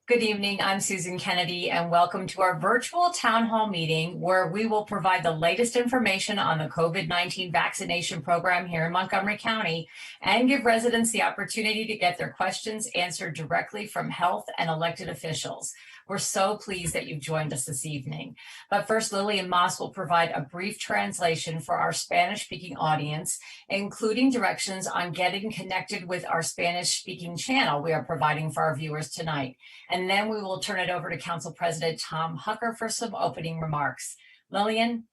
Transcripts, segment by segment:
Good evening, I'm Susan Kennedy, and welcome to our virtual town hall meeting where we will provide the latest information on the COVID-19 vaccination program here in Montgomery County and give residents the opportunity to get their questions answered directly from health and elected officials. We're so pleased that you've joined us this evening. But first, Lillian Moss will provide a brief translation for our Spanish-speaking audience, including directions on getting connected with our Spanish-speaking channel we are providing for our viewers tonight. And then we will turn it over to Council President Tom Hucker for some opening remarks. Lillian?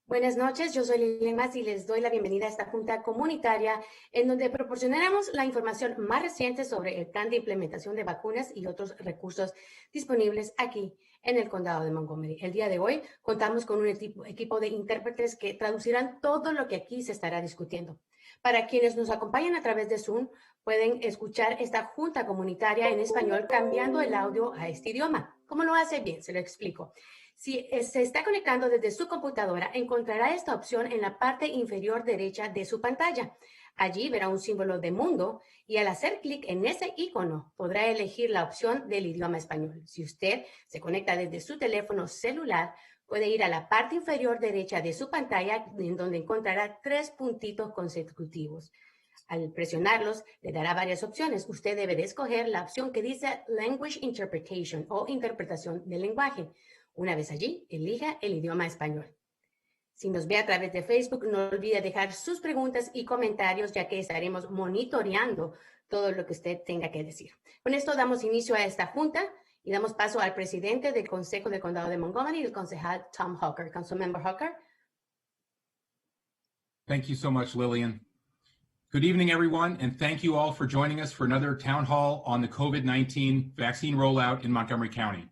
Buenas noches, yo soy Lilian Mas y les doy la bienvenida a esta junta comunitaria en donde proporcionaremos la información más reciente sobre el plan de implementación de vacunas y otros recursos disponibles aquí en el condado de Montgomery. El día de hoy contamos con un equipo de intérpretes que traducirán todo lo que aquí se estará discutiendo. Para quienes nos acompañan a través de Zoom, pueden escuchar esta junta comunitaria en español cambiando el audio a este idioma. ¿Cómo lo hace? Bien, se lo explico. Si se está conectando desde su computadora, encontrará esta opción en la parte inferior derecha de su pantalla. Allí verá un símbolo de mundo y al hacer clic en ese icono podrá elegir la opción del idioma español. Si usted se conecta desde su teléfono celular, puede ir a la parte inferior derecha de su pantalla en donde encontrará 3 puntitos consecutivos. Al presionarlos, le dará varias opciones. Usted debe de escoger la opción que dice Language Interpretation o interpretación del lenguaje. Una vez allí, elija el idioma español. Si nos ve a través de Facebook, no olvide dejar sus preguntas y comentarios, ya que estaremos monitoreando todo lo que usted tenga que decir. Con esto damos inicio a esta junta y damos paso al presidente del Consejo del Condado de Montgomery, el concejal Tom Hucker. Councilmember Hucker. Thank you so much, Lillian. Good evening, everyone, and thank you all for joining us for another town hall on the COVID-19 vaccine rollout in Montgomery County.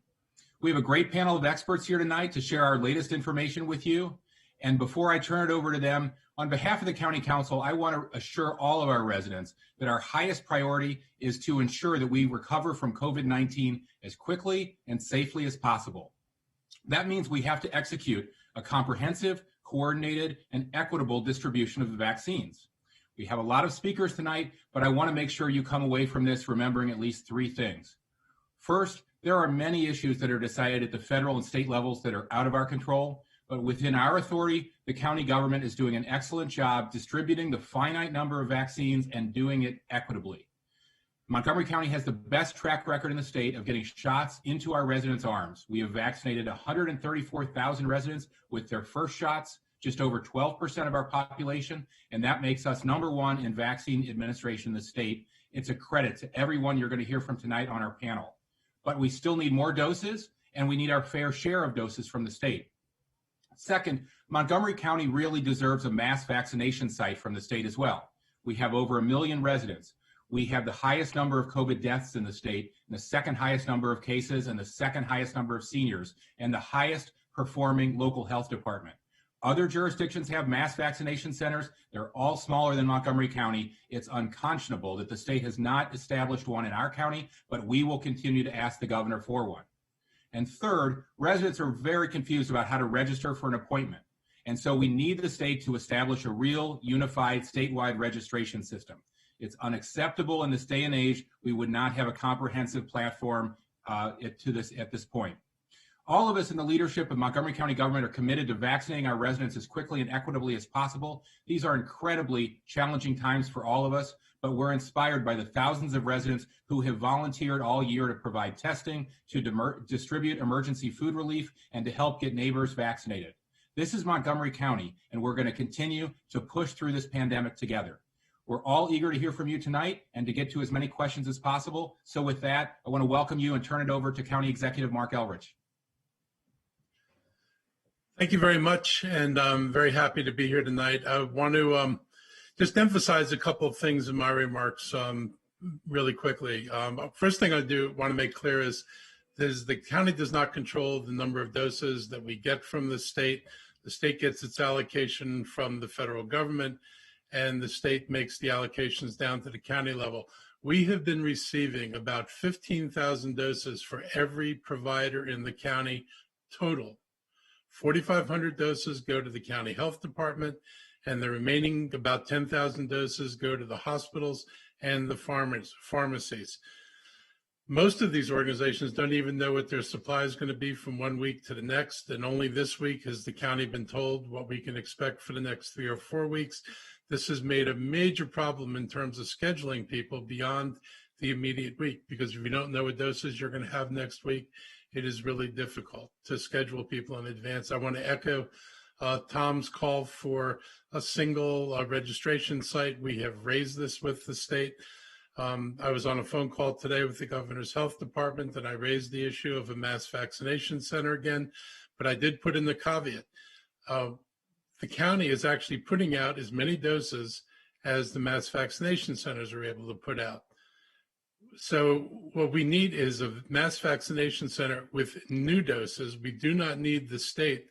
We have a great panel of experts here tonight to share our latest information with you. And before I turn it over to them, on behalf of the County Council, I want to assure all of our residents that our highest priority is to ensure that we recover from COVID-19 as quickly and safely as possible. That means we have to execute a comprehensive, coordinated, and equitable distribution of the vaccines. We have a lot of speakers tonight, but I want to make sure you come away from this remembering at least 3 things. First, there are many issues that are decided at the federal and state levels that are out of our control, but within our authority, the county government is doing an excellent job distributing the finite number of vaccines and doing it equitably. Montgomery County has the best track record in the state of getting shots into our residents' arms. We have vaccinated 134,000 residents with their first shots, just over 12% of our population, and that makes us #1 in vaccine administration in the state. It's a credit to everyone you're going to hear from tonight on our panel. But we still need more doses, and we need our fair share of doses from the state. Second, Montgomery County really deserves a mass vaccination site from the state as well. We have over 1 million residents. We have the highest number of COVID deaths in the state, and the second highest number of cases, and the second highest number of seniors, and the highest performing local health department. Other jurisdictions have mass vaccination centers. They're all smaller than Montgomery County. It's unconscionable that the state has not established one in our county, but we will continue to ask the governor for one. And third, residents are very confused about how to register for an appointment. And so we need the state to establish a real unified statewide registration system. It's unacceptable in this day and age. We would not have a comprehensive platform at this point. All of us in the leadership of Montgomery County government are committed to vaccinating our residents as quickly and equitably as possible. These are incredibly challenging times for all of us, but we're inspired by the thousands of residents who have volunteered all year to provide testing, to distribute emergency food relief, and to help get neighbors vaccinated. This is Montgomery County, and we're going to continue to push through this pandemic together. We're all eager to hear from you tonight and to get to as many questions as possible. So with that, I want to welcome you and turn it over to County Executive Mark Eldridge. Thank you very much, and I'm very happy to be here tonight. I want to just emphasize a couple of things in my remarks really quickly. First thing I want to make clear is the county does not control the number of doses that we get from the state. The state gets its allocation from the federal government, and the state makes the allocations down to the county level. We have been receiving about 15,000 doses for every provider in the county total. 4,500 doses go to the county health department, and the remaining about 10,000 doses go to the hospitals and the pharmacies. Most of these organizations don't even know what their supply is going to be from one week to the next. And only this week has the county been told what we can expect for the next 3 or 4 weeks. This has made a major problem in terms of scheduling people beyond the immediate week, because if you don't know what doses you're going to have next week, it is really difficult to schedule people in advance. I want to echo Tom's call for a single registration site. We have raised this with the state. I was on a phone call today with the governor's health department, and I raised the issue of a mass vaccination center again, but I did put in the caveat. The county is actually putting out as many doses as the mass vaccination centers are able to put out. So what we need is a mass vaccination center with new doses. We do not need the state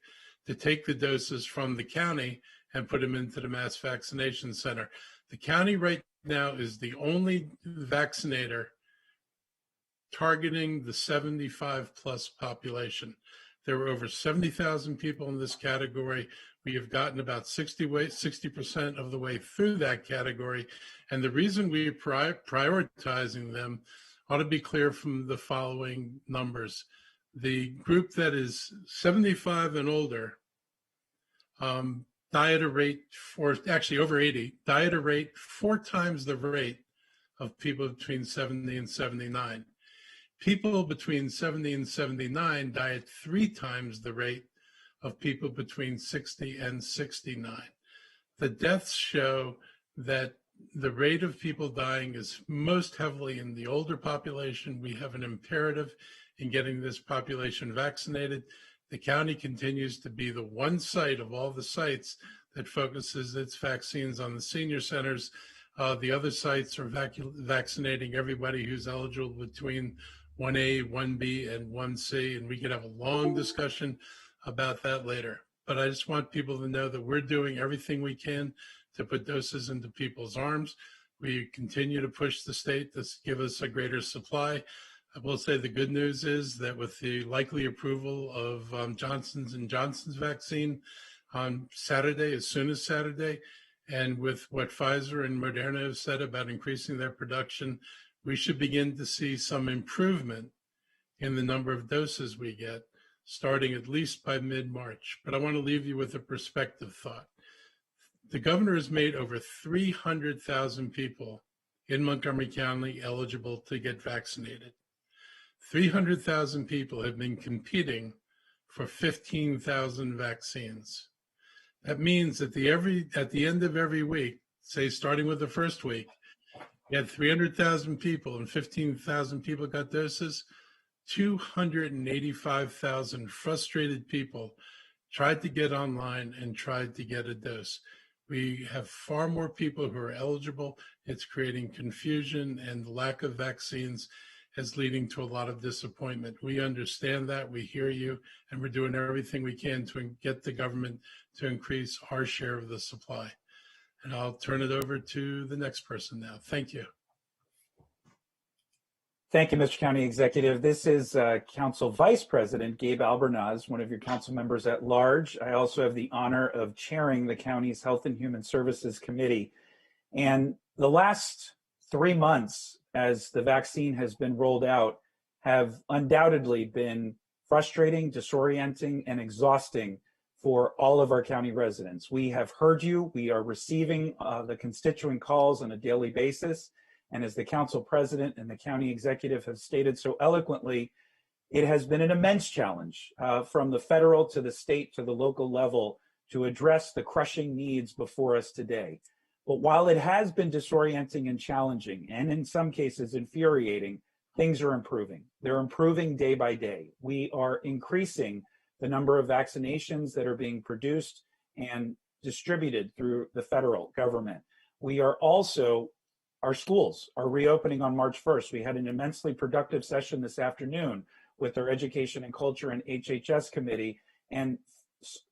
to take the doses from the county and put them into the mass vaccination center. The county right now is the only vaccinator targeting the 75 plus population. There were over 70,000 people in this category. We have gotten about 60% of the way through that category. And the reason we are prioritizing them ought to be clear from the following numbers. The group that is 75 and older, die at a rate for, actually over 80, die at a rate 4 times the rate of people between 70 and 79. People between 70 and 79 die at 3 times the rate of people between 60 and 69. The deaths show that the rate of people dying is most heavily in the older population. We have an imperative in getting this population vaccinated. The county continues to be the one site of all the sites that focuses its vaccines on the senior centers. The other sites are vaccinating everybody who's eligible between 1A, 1B, and 1C, and we could have a long discussion about that later. But I just want people to know that we're doing everything we can to put doses into people's arms. We continue to push the state to give us a greater supply. I will say the good news is that with the likely approval of Johnson & Johnson's vaccine on Saturday, as soon as Saturday, and with what Pfizer and Moderna have said about increasing their production, we should begin to see some improvement in the number of doses we get, starting at least by mid-March. But I want to leave you with a perspective thought. The governor has made over 300,000 people in Montgomery County eligible to get vaccinated. 300,000 people have been competing for 15,000 vaccines. That means that at the end of every week, say starting with the first week, you had 300,000 people and 15,000 people got doses. 285,000 frustrated people tried to get online and tried to get a dose. We have far more people who are eligible. It's creating confusion, and the lack of vaccines is leading to a lot of disappointment. We understand that, we hear you, and we're doing everything we can to get the government to increase our share of the supply. And I'll turn it over to the next person now. Thank you. Thank you, Mr. County Executive. This is Council Vice President Gabe Albernaz, one of your council members at large. I also have the honor of chairing the county's Health and Human Services Committee. And the last 3 months, as the vaccine has been rolled out, have undoubtedly been frustrating, disorienting, and exhausting for all of our county residents. We have heard you. We are receiving the constituent calls on a daily basis. And as the council president and the county executive have stated so eloquently, it has been an immense challenge from the federal to the state to the local level to address the crushing needs before us today. But while it has been disorienting and challenging, and in some cases infuriating, things are improving. They're improving day by day. We are increasing the number of vaccinations that are being produced and distributed through the federal government. We are also, our schools are reopening on March 1st. We had an immensely productive session this afternoon with our Education and Culture and HHS committee and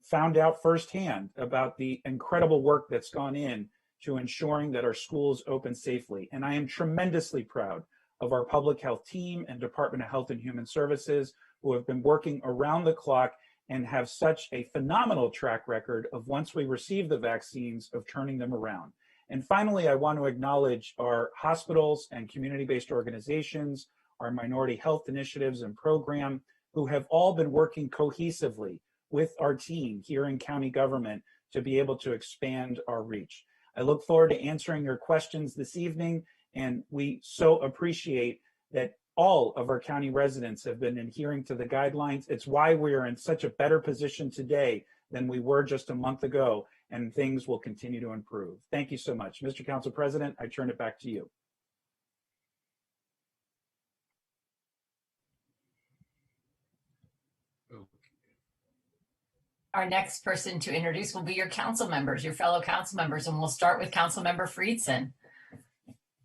found out firsthand about the incredible work that's gone in to ensuring that our schools open safely. And I am tremendously proud of our public health team and Department of Health and Human Services, who have been working around the clock and have such a phenomenal track record of, once we receive the vaccines, of turning them around. And finally, I want to acknowledge our hospitals and community-based organizations, our minority health initiatives and program, who have all been working cohesively with our team here in county government to be able to expand our reach. I look forward to answering your questions this evening, and we so appreciate that all of our county residents have been adhering to the guidelines. It's why we are in such a better position today than we were just a month ago, and things will continue to improve. Thank you so much. Mr. Council President, I turn it back to you. Our next person to introduce will be your council members, your fellow council members, and we'll start with Council Member Friedson.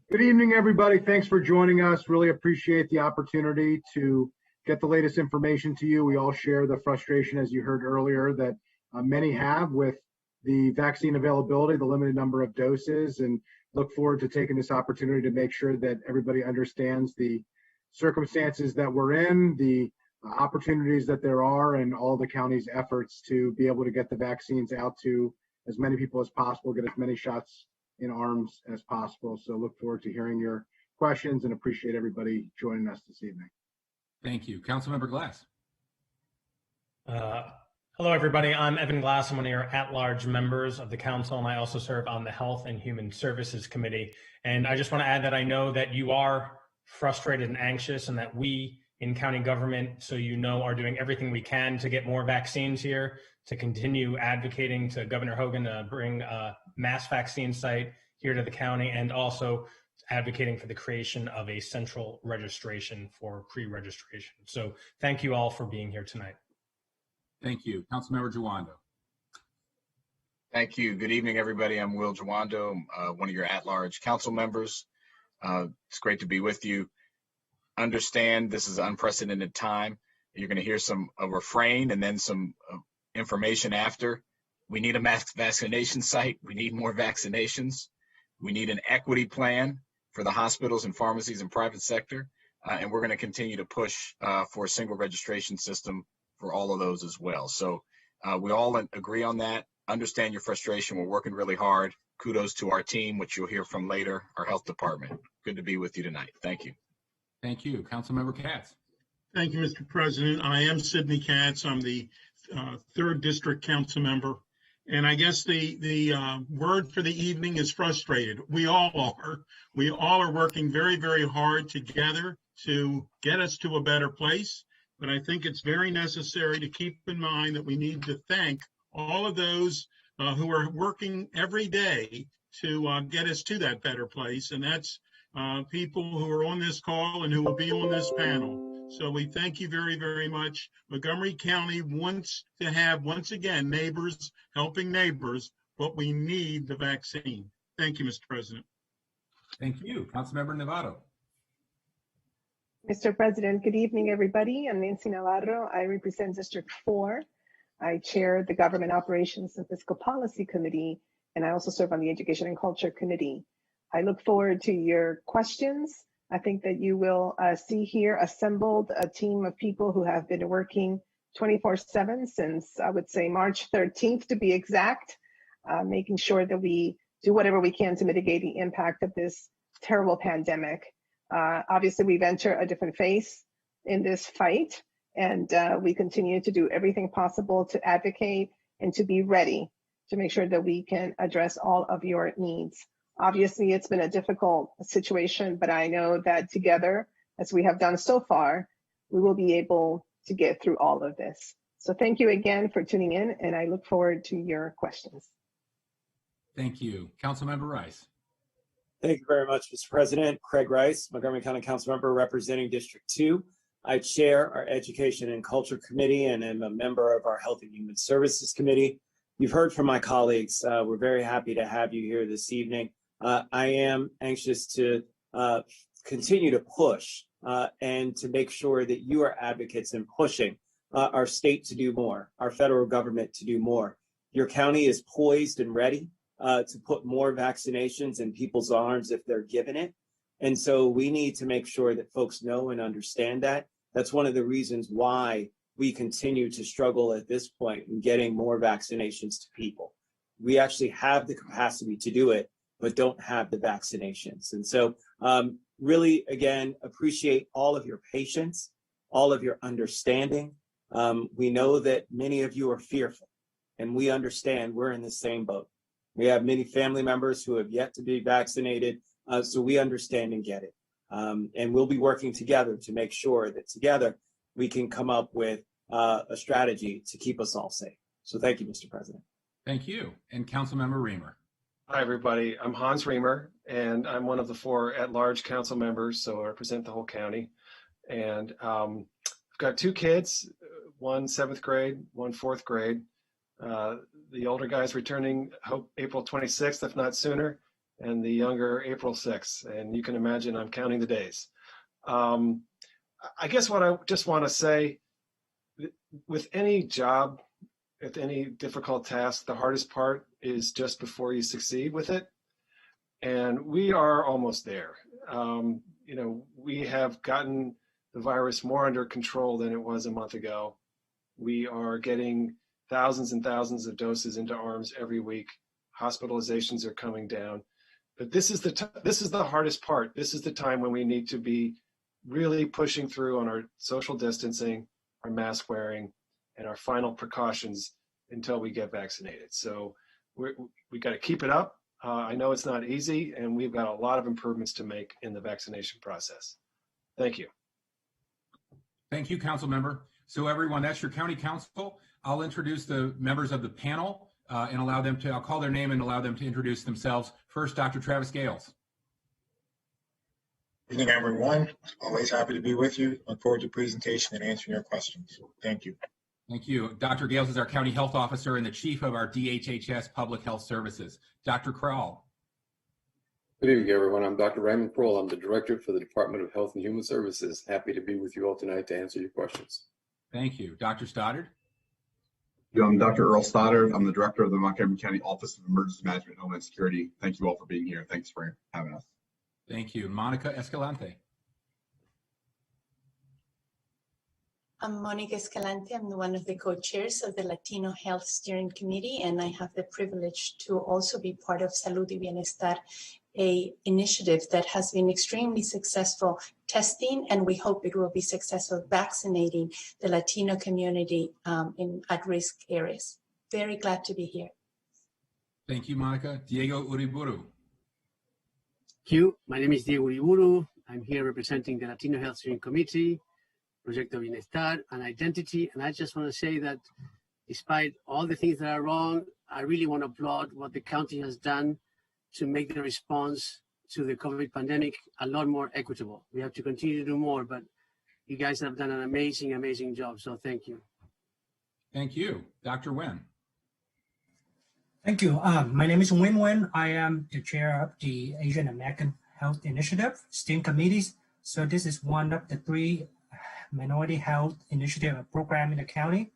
Good evening, everybody. Thanks for joining us. Really appreciate the opportunity to get the latest information to you. We all share the frustration, as you heard earlier, that many have with the vaccine availability, the limited number of doses, and look forward to taking this opportunity to make sure that everybody understands the circumstances that we're in, the opportunities that there are, and all the county's efforts to be able to get the vaccines out to as many people as possible, get as many shots in arms as possible. So look forward to hearing your questions and appreciate everybody joining us this evening. Thank you. Councilmember Glass. Hello, everybody. I'm Evan Glass. I'm one of your at-large members of the council, and I also serve on the Health and Human Services Committee. And I just want to add that I know that you are frustrated and anxious, and that we in county government, so you know, are doing everything we can to get more vaccines here, to continue advocating to Governor Hogan to bring a mass vaccine site here to the county, and also advocating for the creation of a central registration for pre-registration. So thank you all for being here tonight. Thank you. Councilmember Jawando. Thank you. Good evening, everybody. I'm Will Jawando, one of your at-large council members. It's great to be with you. Understand this is an unprecedented time. You're going to hear a refrain and then some information after. We need a mass vaccination site. We need more vaccinations. We need an equity plan for the hospitals and pharmacies and private sector. And we're going to continue to push for a single registration system for all of those as well. So we all agree on that. Understand your frustration. We're working really hard. Kudos to our team, which you'll hear from later, our health department. Good to be with you tonight. Thank you. Thank you. Councilmember Katz. Thank you, Mr. President. I am Sidney Katz. I'm the 3rd District Council member. And I guess the word for the evening is frustrated. We all are. We all are working very, very hard together to get us to a better place. But I think it's very necessary to keep in mind that we need to thank all of those who are working every day to get us to that better place. And that's people who are on this call and who will be on this panel. So we thank you very, very much. Montgomery County wants to have, once again, neighbors helping neighbors, but we need the vaccine. Thank you, Mr. President. Thank you. Councilmember Navarro. Mr. President, good evening, everybody. I'm Nancy Navarro. I represent District 4. I chair the Government Operations and Fiscal Policy Committee, and I also serve on the Education and Culture Committee. I look forward to your questions. I think that you will see here assembled a team of people who have been working 24/7 since, I would say, March 13th to be exact, making sure that we do whatever we can to mitigate the impact of this terrible pandemic. Obviously, we've entered a different phase in this fight, and we continue to do everything possible to advocate and to be ready to make sure that we can address all of your needs. Obviously, it's been a difficult situation, but I know that together, as we have done so far, we will be able to get through all of this. So thank you again for tuning in, and I look forward to your questions. Thank you. Councilmember Rice. Thank you very much, Mr. President. Craig Rice, Montgomery County Council member representing District 2. I chair our Education and Culture Committee and am a member of our Health and Human Services Committee. You've heard from my colleagues. We're very happy to have you here this evening. I am anxious to continue to push and to make sure that you are advocates in pushing our state to do more, our federal government to do more. Your county is poised and ready to put more vaccinations in people's arms if they're given it. And so we need to make sure that folks know and understand that. That's one of the reasons why we continue to struggle at this point in getting more vaccinations to people. We actually have the capacity to do it, but don't have the vaccinations. And so really, again, appreciate all of your patience, all of your understanding. We know that many of you are fearful, and we understand we're in the same boat. We have many family members who have yet to be vaccinated, so we understand and get it. And we'll be working together to make sure that together we can come up with a strategy to keep us all safe. So thank you, Mr. President. Thank you. And Councilmember Reamer. Hi, everybody. I'm Hans Reamer, and I'm one of the 4 at-large council members, so I represent the whole county. And I've got 2 kids, one 7th grade, one 4th grade. The older guy's returning, hope April 26th, if not sooner, and the younger April 6th. And you can imagine I'm counting the days. I guess what I just want to say, with any job, with any difficult task, the hardest part is just before you succeed with it. And we are almost there. We have gotten the virus more under control than it was a month ago. We are getting thousands and thousands of doses into arms every week. Hospitalizations are coming down. But this is the hardest part. This is the time when we need to be really pushing through on our social distancing, our mask wearing, and our final precautions until we get vaccinated. So we got to keep it up. I know it's not easy, and we've got a lot of improvements to make in the vaccination process. Thank you. Thank you, Council Member. So everyone, that's your county council. I'll introduce the members of the panel and I'll call their name and allow them to introduce themselves. First, Dr. Travis Gales. Good evening, everyone. Always happy to be with you. Look forward to the presentation and answering your questions. Thank you. Thank you. Dr. Gales is our county health officer and the chief of our DHHS Public Health Services. Dr. Kroll. Good evening, everyone. I'm Dr. Raymond Kroll. I'm the director for the Department of Health and Human Services. Happy to be with you all tonight to answer your questions. Thank you. Dr. Stoddard. I'm Dr. Earl Stoddard. I'm the director of the Montgomery County Office of Emergency Management and Homeland Security. Thank you all for being here. Thanks for having us. Thank you. Monica Escalante. I'm Monica Escalante. I'm one of the co-chairs of the Latino Health Steering Committee, and I have the privilege to also be part of Salud y Bienestar, a initiative that has been extremely successful testing, and we hope it will be successful vaccinating the Latino community in at-risk areas. Very glad to be here. Thank you, Monica. Diego Uriburu. Thank you. My name is Diego Uriburu. I'm here representing the Latino Health Steering Committee, Proyecto Bienestar, and Identity. And I just want to say that despite all the things that are wrong, I really want to applaud what the county has done to make the response to the COVID pandemic a lot more equitable. We have to continue to do more, but you guys have done an amazing, amazing job. So thank you. Thank you. Dr. Nguyen. Thank you. My name is Nguyen Nguyen. I am the chair of the Asian American Health Initiative Steering Committees. So this is one of the 3 minority health initiative program in the county.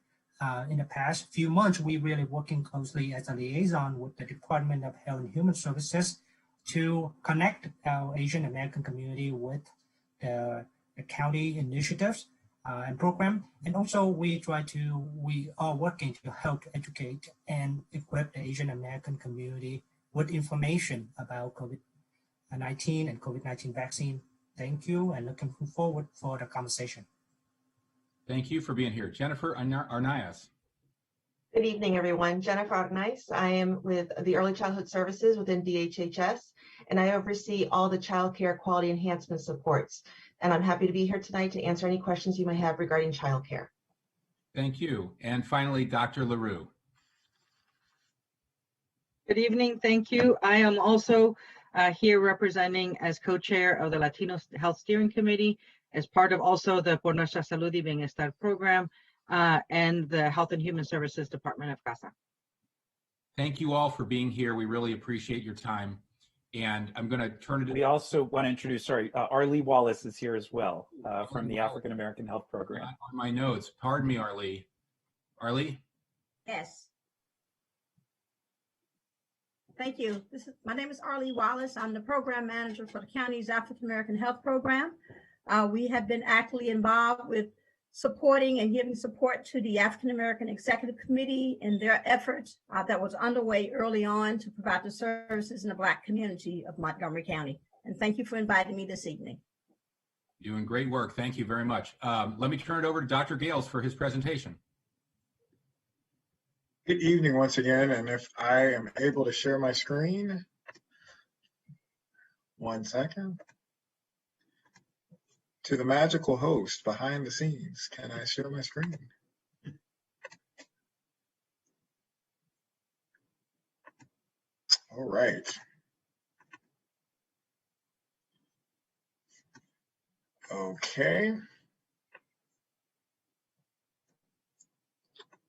In the past few months, we really working closely as a liaison with the Department of Health and Human Services to connect our Asian American community with the county initiatives and program. And also we are working to help educate and equip the Asian American community with information about COVID-19 and COVID-19 vaccine. Thank you, and looking forward for the conversation. Thank you for being here. Jennifer Arnaiz. Good evening, everyone. Jennifer Arnaiz. I am with the Early Childhood Services within DHHS, and I oversee all the child care quality enhancement supports. And I'm happy to be here tonight to answer any questions you may have regarding child care. Thank you. And finally, Dr. LaRue. Good evening. Thank you. I am also here representing as co-chair of the Latino Health Steering Committee, as part of also the Por Nuestra Salud y Bienestar program and the Health and Human Services Department of CASA. Thank you all for being here. We really appreciate your time. And I'm going to turn it. We also want to introduce, Arlie Wallace is here as well from the African American Health Program. On my notes, pardon me, Arlie. Arlie? Yes. Thank you. My name is Arlie Wallace. I'm the program manager for the county's African American Health Program. We have been actively involved with supporting and giving support to the African American Executive Committee in their efforts that was underway early on to provide the services in the Black community of Montgomery County. And thank you for inviting me this evening. Doing great work. Thank you very much. Let me turn it over to Dr. Gales for his presentation. Good evening once again, and if I am able to share my screen, 1 second. To the magical host behind the scenes, can I share my screen? All right. Okay.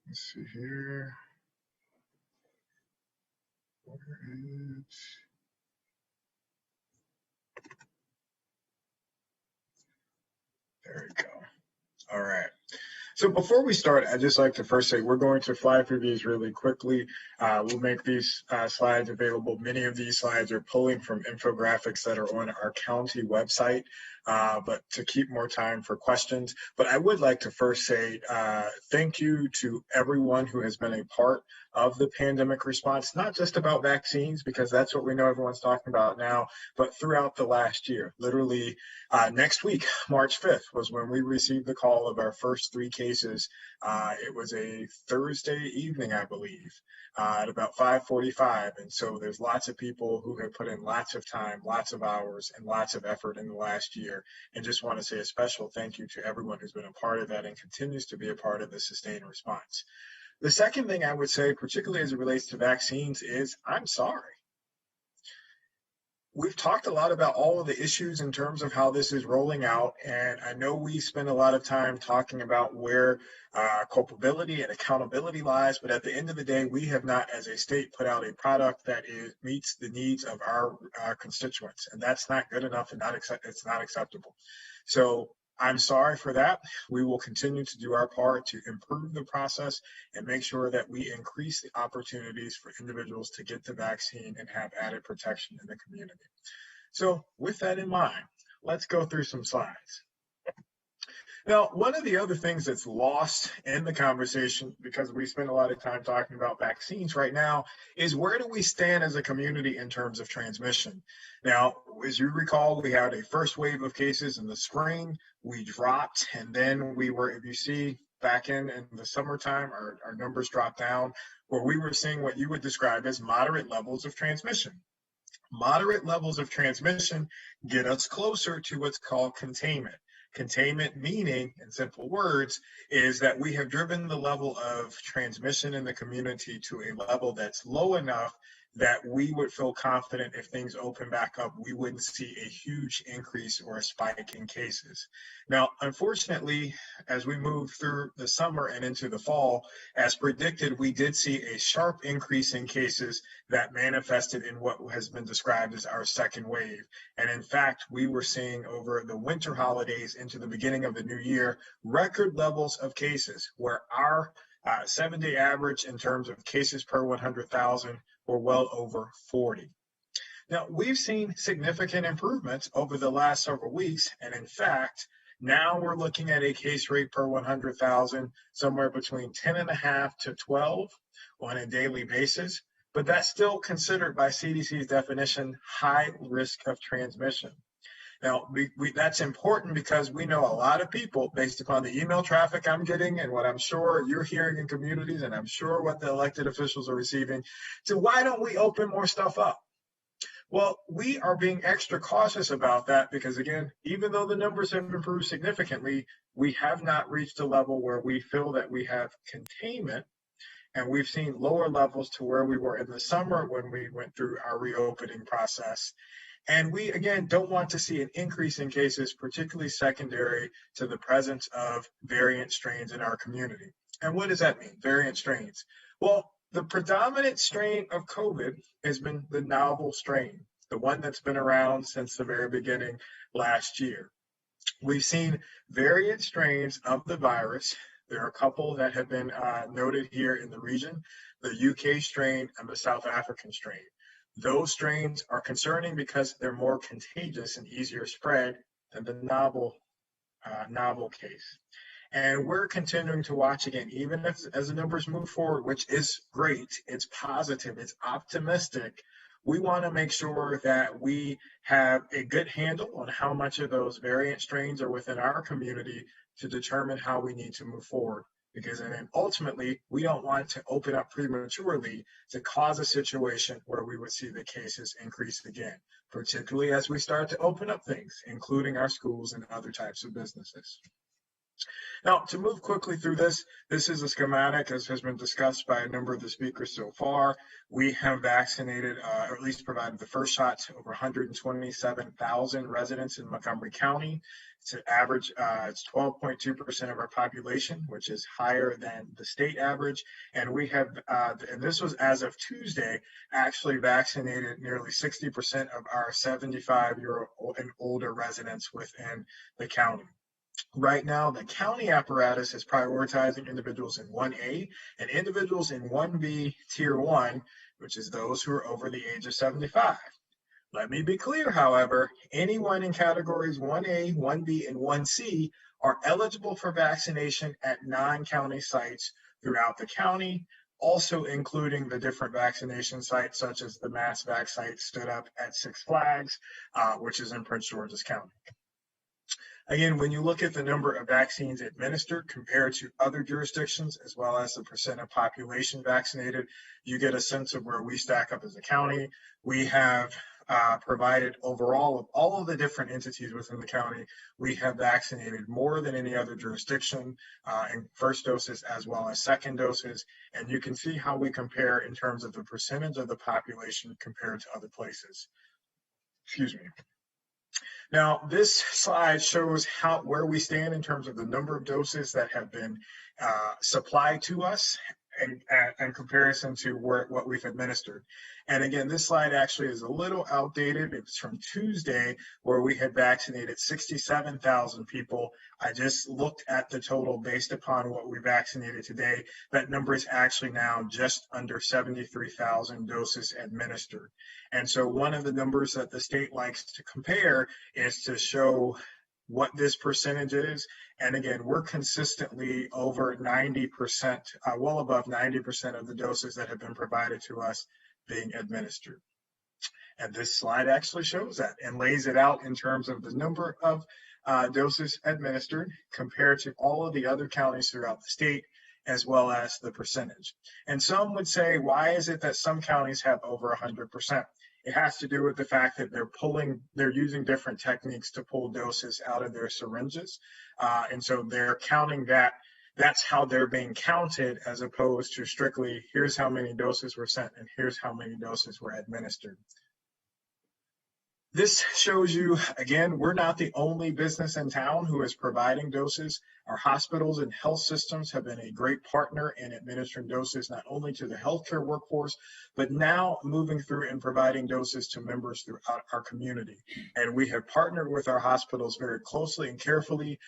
Let's see here. Where is... There we go. All right. So before we start, I'd just like to first say we're going to fly through these really quickly. We'll make these slides available. Many of these slides are pulling from infographics that are on our county website, but to keep more time for questions. But I would like to first say thank you to everyone who has been a part of the pandemic response, not just about vaccines, because that's what we know everyone's talking about now, but throughout the last year. Literally next week, March 5th, was when we received the call of our first 3 cases. It was a Thursday evening, I believe, at about 5:45. And so there's lots of people who have put in lots of time, lots of hours, and lots of effort in the last year. And just want to say a special thank you to everyone who's been a part of that and continues to be a part of the sustained response. The second thing I would say, particularly as it relates to vaccines, is I'm sorry. We've talked a lot about all of the issues in terms of how this is rolling out, and I know we spend a lot of time talking about where culpability and accountability lies, but at the end of the day, we have not, as a state, put out a product that meets the needs of our constituents, and that's not good enough, and it's not acceptable. So I'm sorry for that. We will continue to do our part to improve the process and make sure that we increase the opportunities for individuals to get the vaccine and have added protection in the community. So with that in mind, let's go through some slides. Now, one of the other things that's lost in the conversation, because we spend a lot of time talking about vaccines right now, is where do we stand as a community in terms of transmission? Now, as you recall, we had a first wave of cases in the spring. We dropped, and then we were, if you see back in the summertime, our numbers dropped down, where we were seeing what you would describe as moderate levels of transmission. Moderate levels of transmission get us closer to what's called containment. Containment meaning, in simple words, is that we have driven the level of transmission in the community to a level that's low enough that we would feel confident if things open back up, we wouldn't see a huge increase or a spike in cases. Now, unfortunately, as we move through the summer and into the fall, as predicted, we did see a sharp increase in cases that manifested in what has been described as our second wave. And in fact, we were seeing over the winter holidays into the beginning of the new year, record levels of cases where our 7-day average in terms of cases per 100,000 were well over 40. Now, we've seen significant improvements over the last several weeks, and in fact, now we're looking at a case rate per 100,000 somewhere between 10.5 to 12 on a daily basis, but that's still considered by CDC's definition high risk of transmission. Now, that's important because we know a lot of people, based upon the email traffic I'm getting and what I'm sure you're hearing in communities, and I'm sure what the elected officials are receiving, so why don't we open more stuff up? Well, we are being extra cautious about that because, again, even though the numbers have improved significantly, we have not reached a level where we feel that we have containment, and we've seen lower levels to where we were in the summer when we went through our reopening process. And we, again, don't want to see an increase in cases, particularly secondary to the presence of variant strains in our community. And what does that mean, variant strains? Well, the predominant strain of COVID has been the novel strain, the one that's been around since the very beginning last year. We've seen variant strains of the virus. There are a couple that have been noted here in the region, the UK strain and the South African strain. Those strains are concerning because they're more contagious and easier spread than the novel case. And we're continuing to watch again, even as the numbers move forward, which is great, it's positive, it's optimistic. we want to make sure that we have a good handle on how much of those variant strains are within our community to determine how we need to move forward. Because then ultimately, we don't want to open up prematurely to cause a situation where we would see the cases increase again, particularly as we start to open up things, including our schools and other types of businesses. Now, to move quickly through this is a schematic, as has been discussed by a number of the speakers so far. We have vaccinated, or at least provided the first shot to over 127,000 residents in Montgomery County. It's an average, it's 12.2% of our population, which is higher than the state average. And we have, and this was as of Tuesday, actually vaccinated nearly 60% of our 75-year-old and older residents within the county. Right now, the county apparatus is prioritizing individuals in 1A and individuals in 1B Tier 1, which is those who are over the age of 75. Let me be clear, however, anyone in categories 1A, 1B, and 1C are eligible for vaccination at non-county sites throughout the county, also including the different vaccination sites, such as the Mass Vac site stood up at Six Flags, which is in Prince George's County. Again, when you look at the number of vaccines administered compared to other jurisdictions, as well as the percent of population vaccinated, you get a sense of where we stack up as a county. We have provided overall of all of the different entities within the county, we have vaccinated more than any other jurisdiction in first doses as well as second doses. And you can see how we compare in terms of the percentage of the population compared to other places. Excuse me. Now, this slide shows where we stand in terms of the number of doses that have been supplied to us in comparison to what we've administered. And again, this slide actually is a little outdated. It's from Tuesday, where we had vaccinated 67,000 people. I just looked at the total based upon what we vaccinated today. That number is actually now just under 73,000 doses administered. And so one of the numbers that the state likes to compare is to show what this percentage is. And again, we're consistently over 90%, well above 90% of the doses that have been provided to us being administered. And this slide actually shows that and lays it out in terms of the number of doses administered compared to all of the other counties throughout the state, as well as the percentage. And some would say, why is it that some counties have over 100%? It has to do with the fact that they're using different techniques to pull doses out of their syringes. And so they're counting that. That's how they're being counted, as opposed to strictly, here's how many doses were sent and here's how many doses were administered. This shows you, again, we're not the only business in town who is providing doses. Our hospitals and health systems have been a great partner in administering doses, not only to the healthcare workforce, but now moving through and providing doses to members throughout our community. And we have partnered with our hospitals very closely and carefully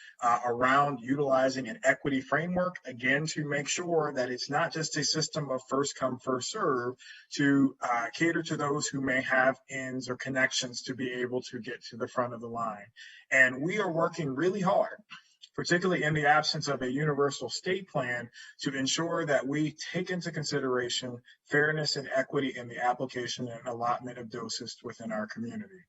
around utilizing an equity framework, again, to make sure that it's not just a system of first come, first serve to cater to those who may have ends or connections to be able to get to the front of the line. And we are working really hard, particularly in the absence of a universal state plan, to ensure that we take into consideration fairness and equity in the application and allotment of doses within our community.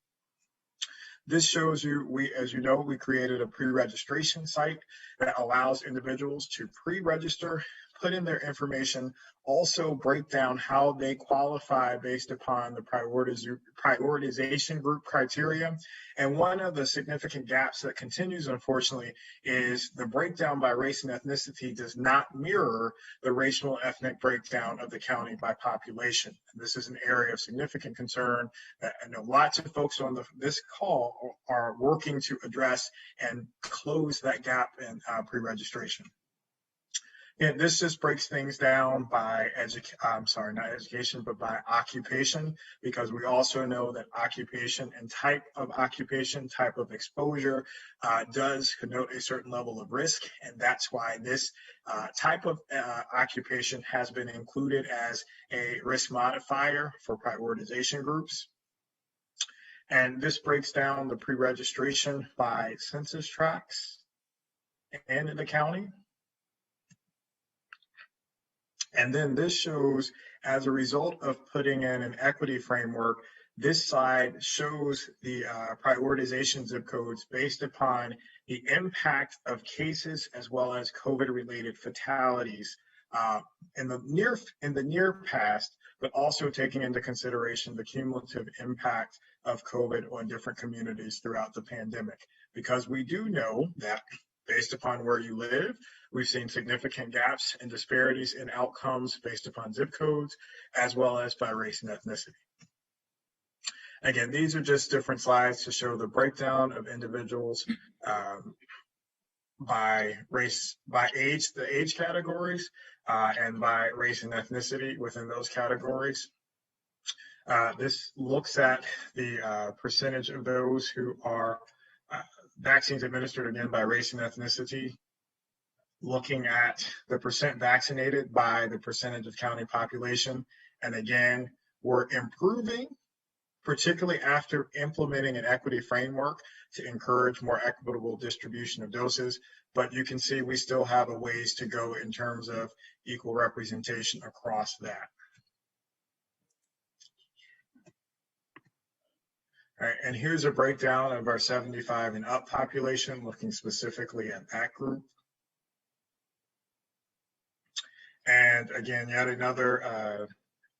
This shows you, as you know, we created a pre-registration site that allows individuals to pre-register, put in their information, also break down how they qualify based upon the prioritization group criteria. And one of the significant gaps that continues, unfortunately, is the breakdown by race and ethnicity does not mirror the racial and ethnic breakdown of the county by population. And this is an area of significant concern that I know lots of folks on this call are working to address and close that gap in pre-registration. And this just breaks things down by not education, but by occupation, because we also know that occupation and type of occupation, type of exposure does connote a certain level of risk. And that's why this type of occupation has been included as a risk modifier for prioritization groups. And this breaks down the pre-registration by census tracts and in the county. And then this shows, as a result of putting in an equity framework, this slide shows the prioritization zip codes based upon the impact of cases as well as COVID-related fatalities in the near past, but also taking into consideration the cumulative impact of COVID on different communities throughout the pandemic. Because we do know that based upon where you live, we've seen significant gaps and disparities in outcomes based upon zip codes, as well as by race and ethnicity. Again, these are just different slides to show the breakdown of individuals by race, by age, the age categories, and by race and ethnicity within those categories. This looks at the percentage of those who are vaccines administered, again, by race and ethnicity, looking at the percent vaccinated by the percentage of county population. And again, we're improving, particularly after implementing an equity framework to encourage more equitable distribution of doses. But you can see we still have a ways to go in terms of equal representation across that. All right, and here's a breakdown of our 75 and up population, looking specifically at that group. And again, yet another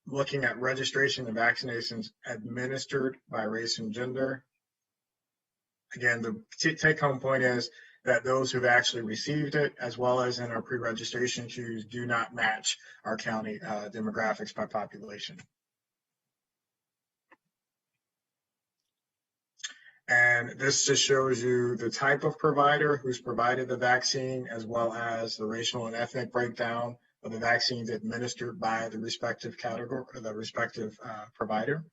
looking at registration and vaccinations administered by race and gender. Again, the take-home point is that those who've actually received it, as well as in our pre-registration queues, do not match our county demographics by population. And this just shows you the type of provider who's provided the vaccine, as well as the racial and ethnic breakdown of the vaccines administered by the respective category, or the respective provider.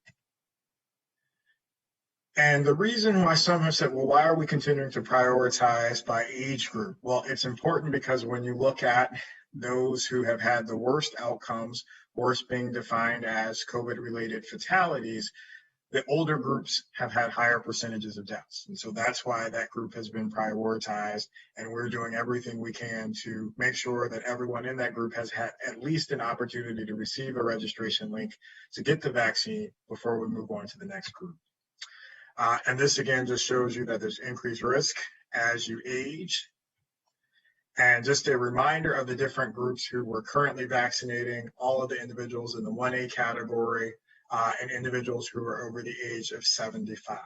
And the reason why some have said, well, why are we continuing to prioritize by age group? Well, it's important because when you look at those who have had the worst outcomes, worst being defined as COVID-related fatalities, the older groups have had higher percentages of deaths. And so that's why that group has been prioritized. And we're doing everything we can to make sure that everyone in that group has had at least an opportunity to receive a registration link to get the vaccine before we move on to the next group. And this again just shows you that there's increased risk as you age. And just a reminder of the different groups who we're currently vaccinating, all of the individuals in the 1A category, and individuals who are over the age of 75.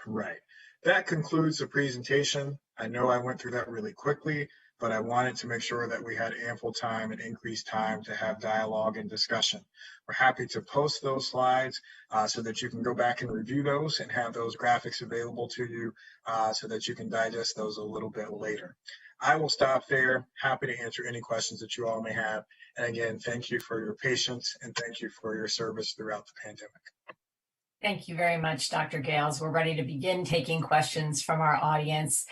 Right. That concludes the presentation. I know I went through that really quickly, but I wanted to make sure that we had ample time and increased time to have dialogue and discussion. We're happy to post those slides so that you can go back and review those and have those graphics available to you so that you can digest those a little bit later. I will stop there. Happy to answer any questions that you all may have. And again, thank you for your patience and thank you for your service throughout the pandemic. Thank you very much, Dr. Gales. We're ready to begin taking questions from our audience.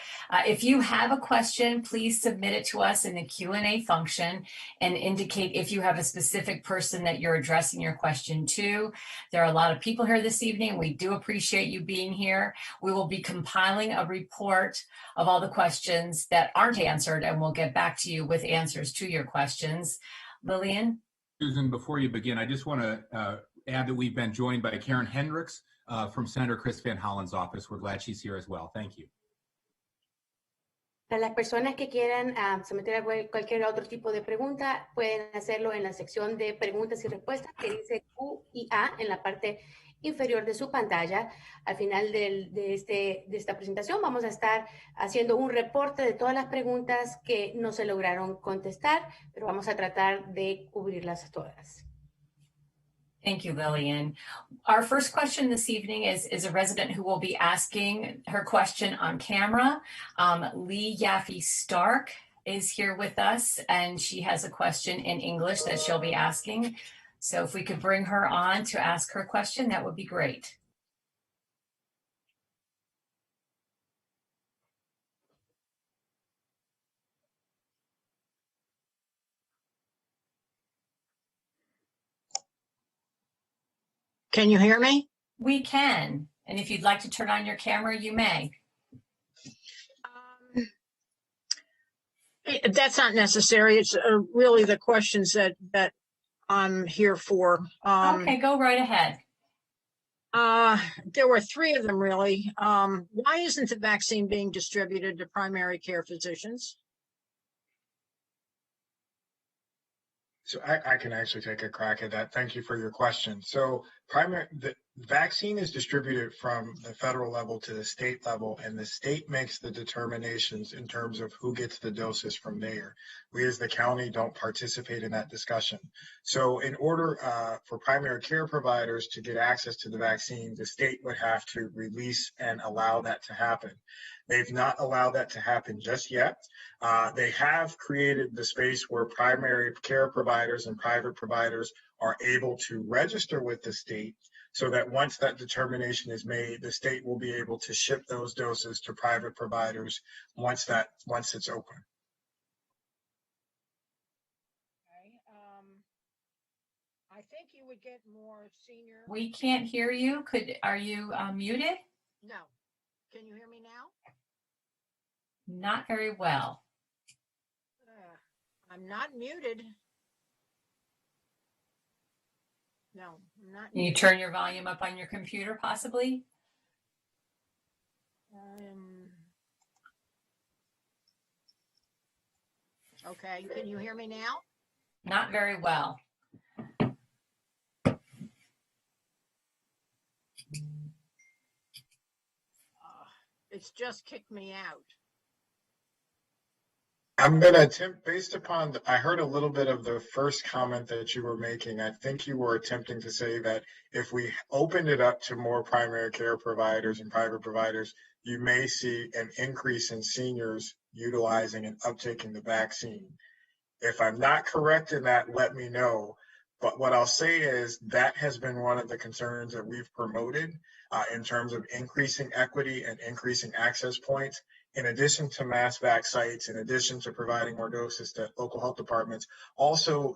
If you have a question, please submit it to us in the Q&A function and indicate if you have a specific person that you're addressing your question to. There are a lot of people here this evening. We do appreciate you being here. We will be compiling a report of all the questions that aren't answered, and we'll get back to you with answers to your questions. Lillian? Susan, before you begin, I just want to add that we've been joined by Karen Hendricks from Senator Chris Van Hollen's office. We're glad she's here as well. Thank you. Para las personas que quieran someter a cualquier otro tipo de pregunta, pueden hacerlo en la sección de preguntas y respuestas que dice Q y A en la parte inferior de su pantalla. Al final de esta presentación vamos a estar haciendo un reporte de todas las preguntas que no se lograron contestar, pero vamos a tratar de cubrirlas todas. Thank you, Lillian. Our first question this evening is a resident who will be asking her question on camera. Lee Yaffe Stark is here with us, and she has a question in English that she'll be asking. So if we could bring her on to ask her question, that would be great. Can you hear me? We can. And if you'd like to turn on your camera, you may. That's not necessary. It's really the questions that I'm here for. Okay, go right ahead. There were three of them, really. Why isn't the vaccine being distributed to primary care physicians? So I can actually take a crack at that. Thank you for your question. So the vaccine is distributed from the federal level to the state level, and the state makes the determinations in terms of who gets the doses from there. We as the county don't participate in that discussion. So in order for primary care providers to get access to the vaccine, the state would have to release and allow that to happen. They've not allowed that to happen just yet. They have created the space where primary care providers and private providers are able to register with the state so that once that determination is made, the state will be able to ship those doses to private providers once it's open. Okay. I think you would get more senior. We can't hear you. Are you muted? No. Can you hear me now? Not very well. I'm not muted. No, I'm not. Can you turn your volume up on your computer, possibly? Okay, can you hear me now? Not very well. It's just kicked me out. I'm going to attempt, based upon, I heard a little bit of the first comment that you were making. I think you were attempting to say that if we opened it up to more primary care providers and private providers, you may see an increase in seniors utilizing and uptaking the vaccine. If I'm not correct in that, let me know. But what I'll say is that has been one of the concerns that we've promoted in terms of increasing equity and increasing access points. In addition to mass vac sites, in addition to providing more doses to local health departments, also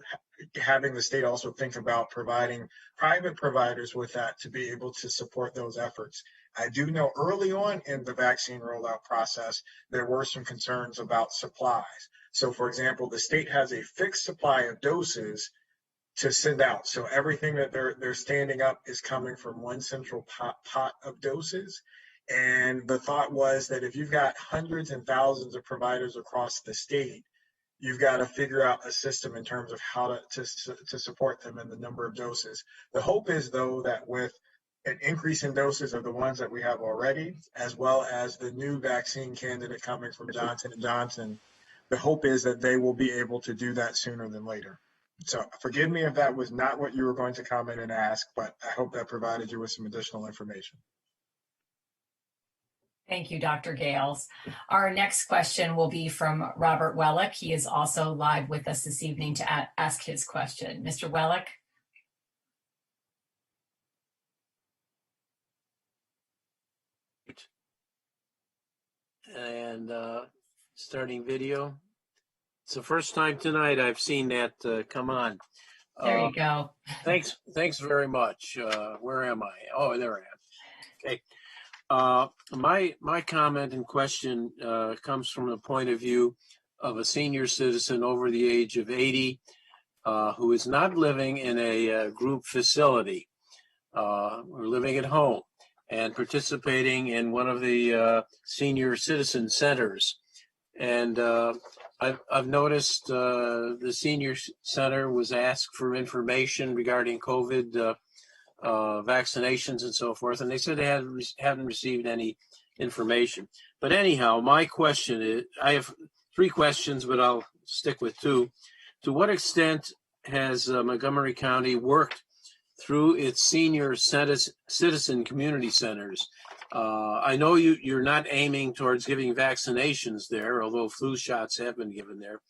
having the state also think about providing private providers with that to be able to support those efforts. I do know early on in the vaccine rollout process, there were some concerns about supplies. So for example, the state has a fixed supply of doses to send out. So everything that they're standing up is coming from one central pot of doses. And the thought was that if you've got hundreds and thousands of providers across the state, you've got to figure out a system in terms of how to support them and the number of doses. The hope is, though, that with an increase in doses of the ones that we have already, as well as the new vaccine candidate coming from Johnson & Johnson, the hope is that they will be able to do that sooner than later. So forgive me if that was not what you were going to comment and ask, but I hope that provided you with some additional information. Thank you, Dr. Gales. Our next question will be from Robert Wellick. He is also live with us this evening to ask his question. Mr. Wellick. And starting video. It's the first time tonight I've seen that come on. There you go. Thanks very much. Where am I? Oh, there I am. Okay. My comment and question comes from the point of view of a senior citizen over the age of 80 who is not living in a group facility or living at home and participating in one of the senior citizen centers. And I've noticed the senior center was asked for information regarding COVID vaccinations and so forth, and they said they haven't received any information. But anyhow, my question is, I have three questions, but I'll stick with two. To what extent has Montgomery County worked through its senior citizen community centers? I know you're not aiming towards giving vaccinations there, although flu shots have been given there,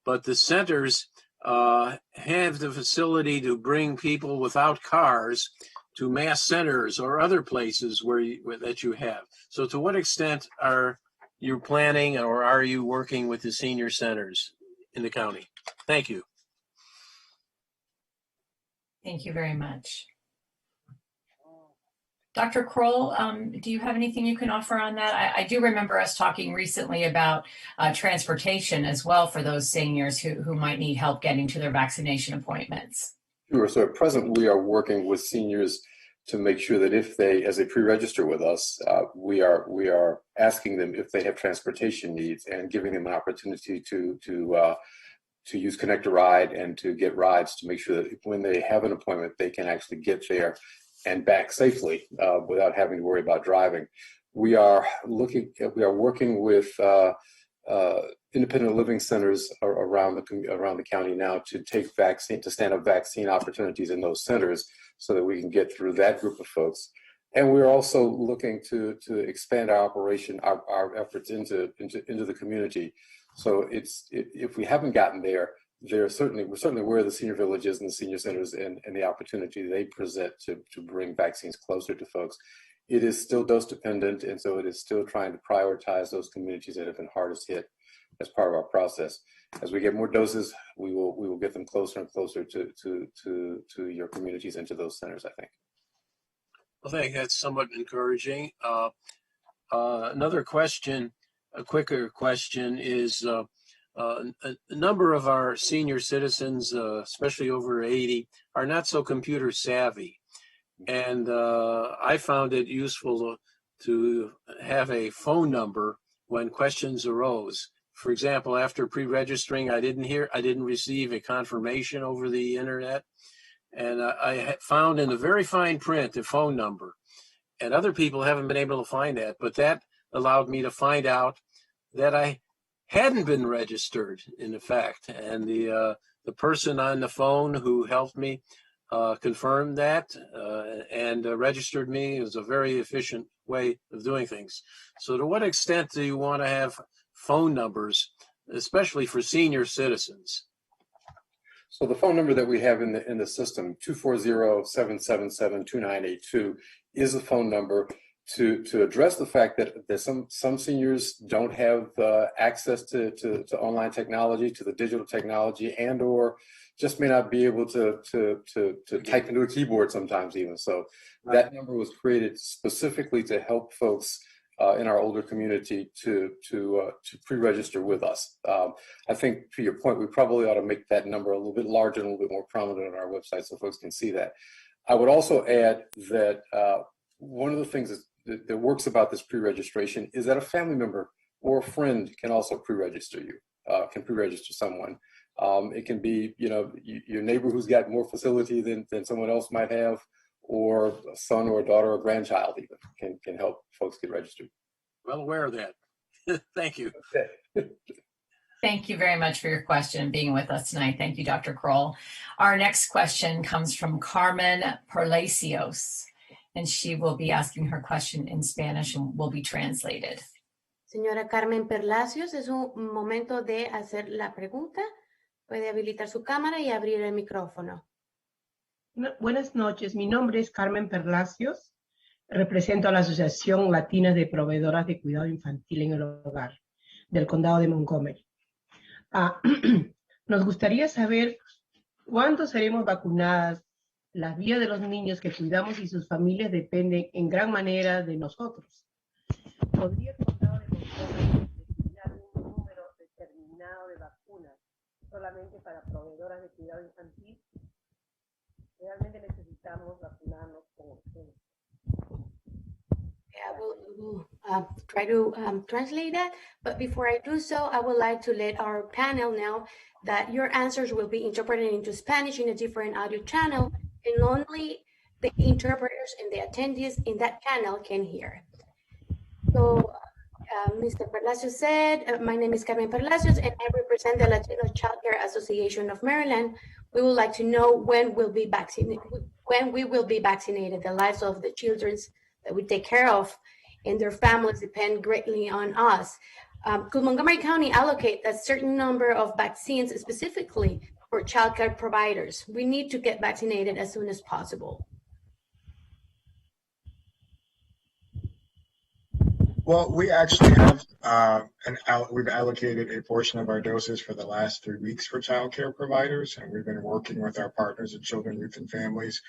but the centers have the facility to bring people without cars to mass centers or other places that you have. So to what extent are you planning or are you working with the senior centers in the county? Thank you. Thank you very much. Dr. Kroll, do you have anything you can offer on that? I do remember us talking recently about transportation as well for those seniors who might need help getting to their vaccination appointments. Sure. So at present, we are working with seniors to make sure that if they, as they pre-register with us, we are asking them if they have transportation needs and giving them an opportunity to use Connect a Ride and to get rides to make sure that when they have an appointment, they can actually get there and back safely without having to worry about driving. We are working with independent living centers around the county now to stand up vaccine opportunities in those centers so that we can get through that group of folks. And we're also looking to expand our operation, our efforts into the community. So if we haven't gotten there, we're certainly aware of the senior villages and the senior centers and the opportunity they present to bring vaccines closer to folks. It is still dose dependent, and so it is still trying to prioritize those communities that have been hardest hit as part of our process. As we get more doses, we will get them closer and closer to your communities and to those centers, I think. Well, I think that's somewhat encouraging. Another question, a quicker question, is a number of our senior citizens, especially over 80, are not so computer savvy. And I found it useful to have a phone number when questions arose. For example, after pre-registering, I didn't receive a confirmation over the internet. And I found in the very fine print a phone number. And other people haven't been able to find that, but that allowed me to find out that I hadn't been registered, in effect. And the person on the phone who helped me confirmed that and registered me. It was a very efficient way of doing things. So to what extent do you want to have phone numbers, especially for senior citizens? So the phone number that we have in the system, 240-777-2982, is a phone number to address the fact that some seniors don't have access to online technology, to the digital technology, and or just may not be able to type into a keyboard sometimes even. So that number was created specifically to help folks in our older community to pre-register with us. I think to your point, we probably ought to make that number a little bit larger and a little bit more prominent on our website so folks can see that. I would also add that one of the things that works about this pre-registration is that a family member or a friend can also pre-register you, can pre-register someone. It can be, your neighbor who's got more facility than someone else might have, or a son or a daughter or grandchild even can help folks get registered. Well aware of that. Thank you. Thank you very much for your question and being with us tonight. Thank you, Dr. Kroll. Our next question comes from Carmen Perlacios, and she will be asking her question in Spanish and will be translated. Señora Carmen Perlacios, es un momento de hacer la pregunta. Puede habilitar su cámara y abrir el micrófono. Buenas noches, mi nombre es Carmen Perlacios, represento a la Asociación Latina de Proveedoras de Cuidado Infantil en el Hogar del Condado de Montgomery. Nos gustaría saber cuándo seremos vacunadas. Las vidas de los niños que cuidamos y sus familias dependen en gran manera de nosotros. ¿Podría el Condado de Montgomery destinar un número determinado de vacunas solamente para proveedoras de cuidado infantil? Realmente necesitamos vacunarnos con urgencia. I will try to translate that, but before I do so, I would like to let our panel know that your answers will be interpreted into Spanish in a different audio channel, and only the interpreters and the attendees in that channel can hear. So, Mr. Perlacios said, my name is Carmen Perlacios, and I represent the Latino Childcare Association of Maryland. We would like to know when we will be vaccinated, The lives of the children that we take care of and their families depend greatly on us. Could Montgomery County allocate a certain number of vaccines specifically for childcare providers? We need to get vaccinated as soon as possible. Well, we actually have we've allocated a portion of our doses for the last 3 weeks for childcare providers, and we've been working with our partners in children, youth, and families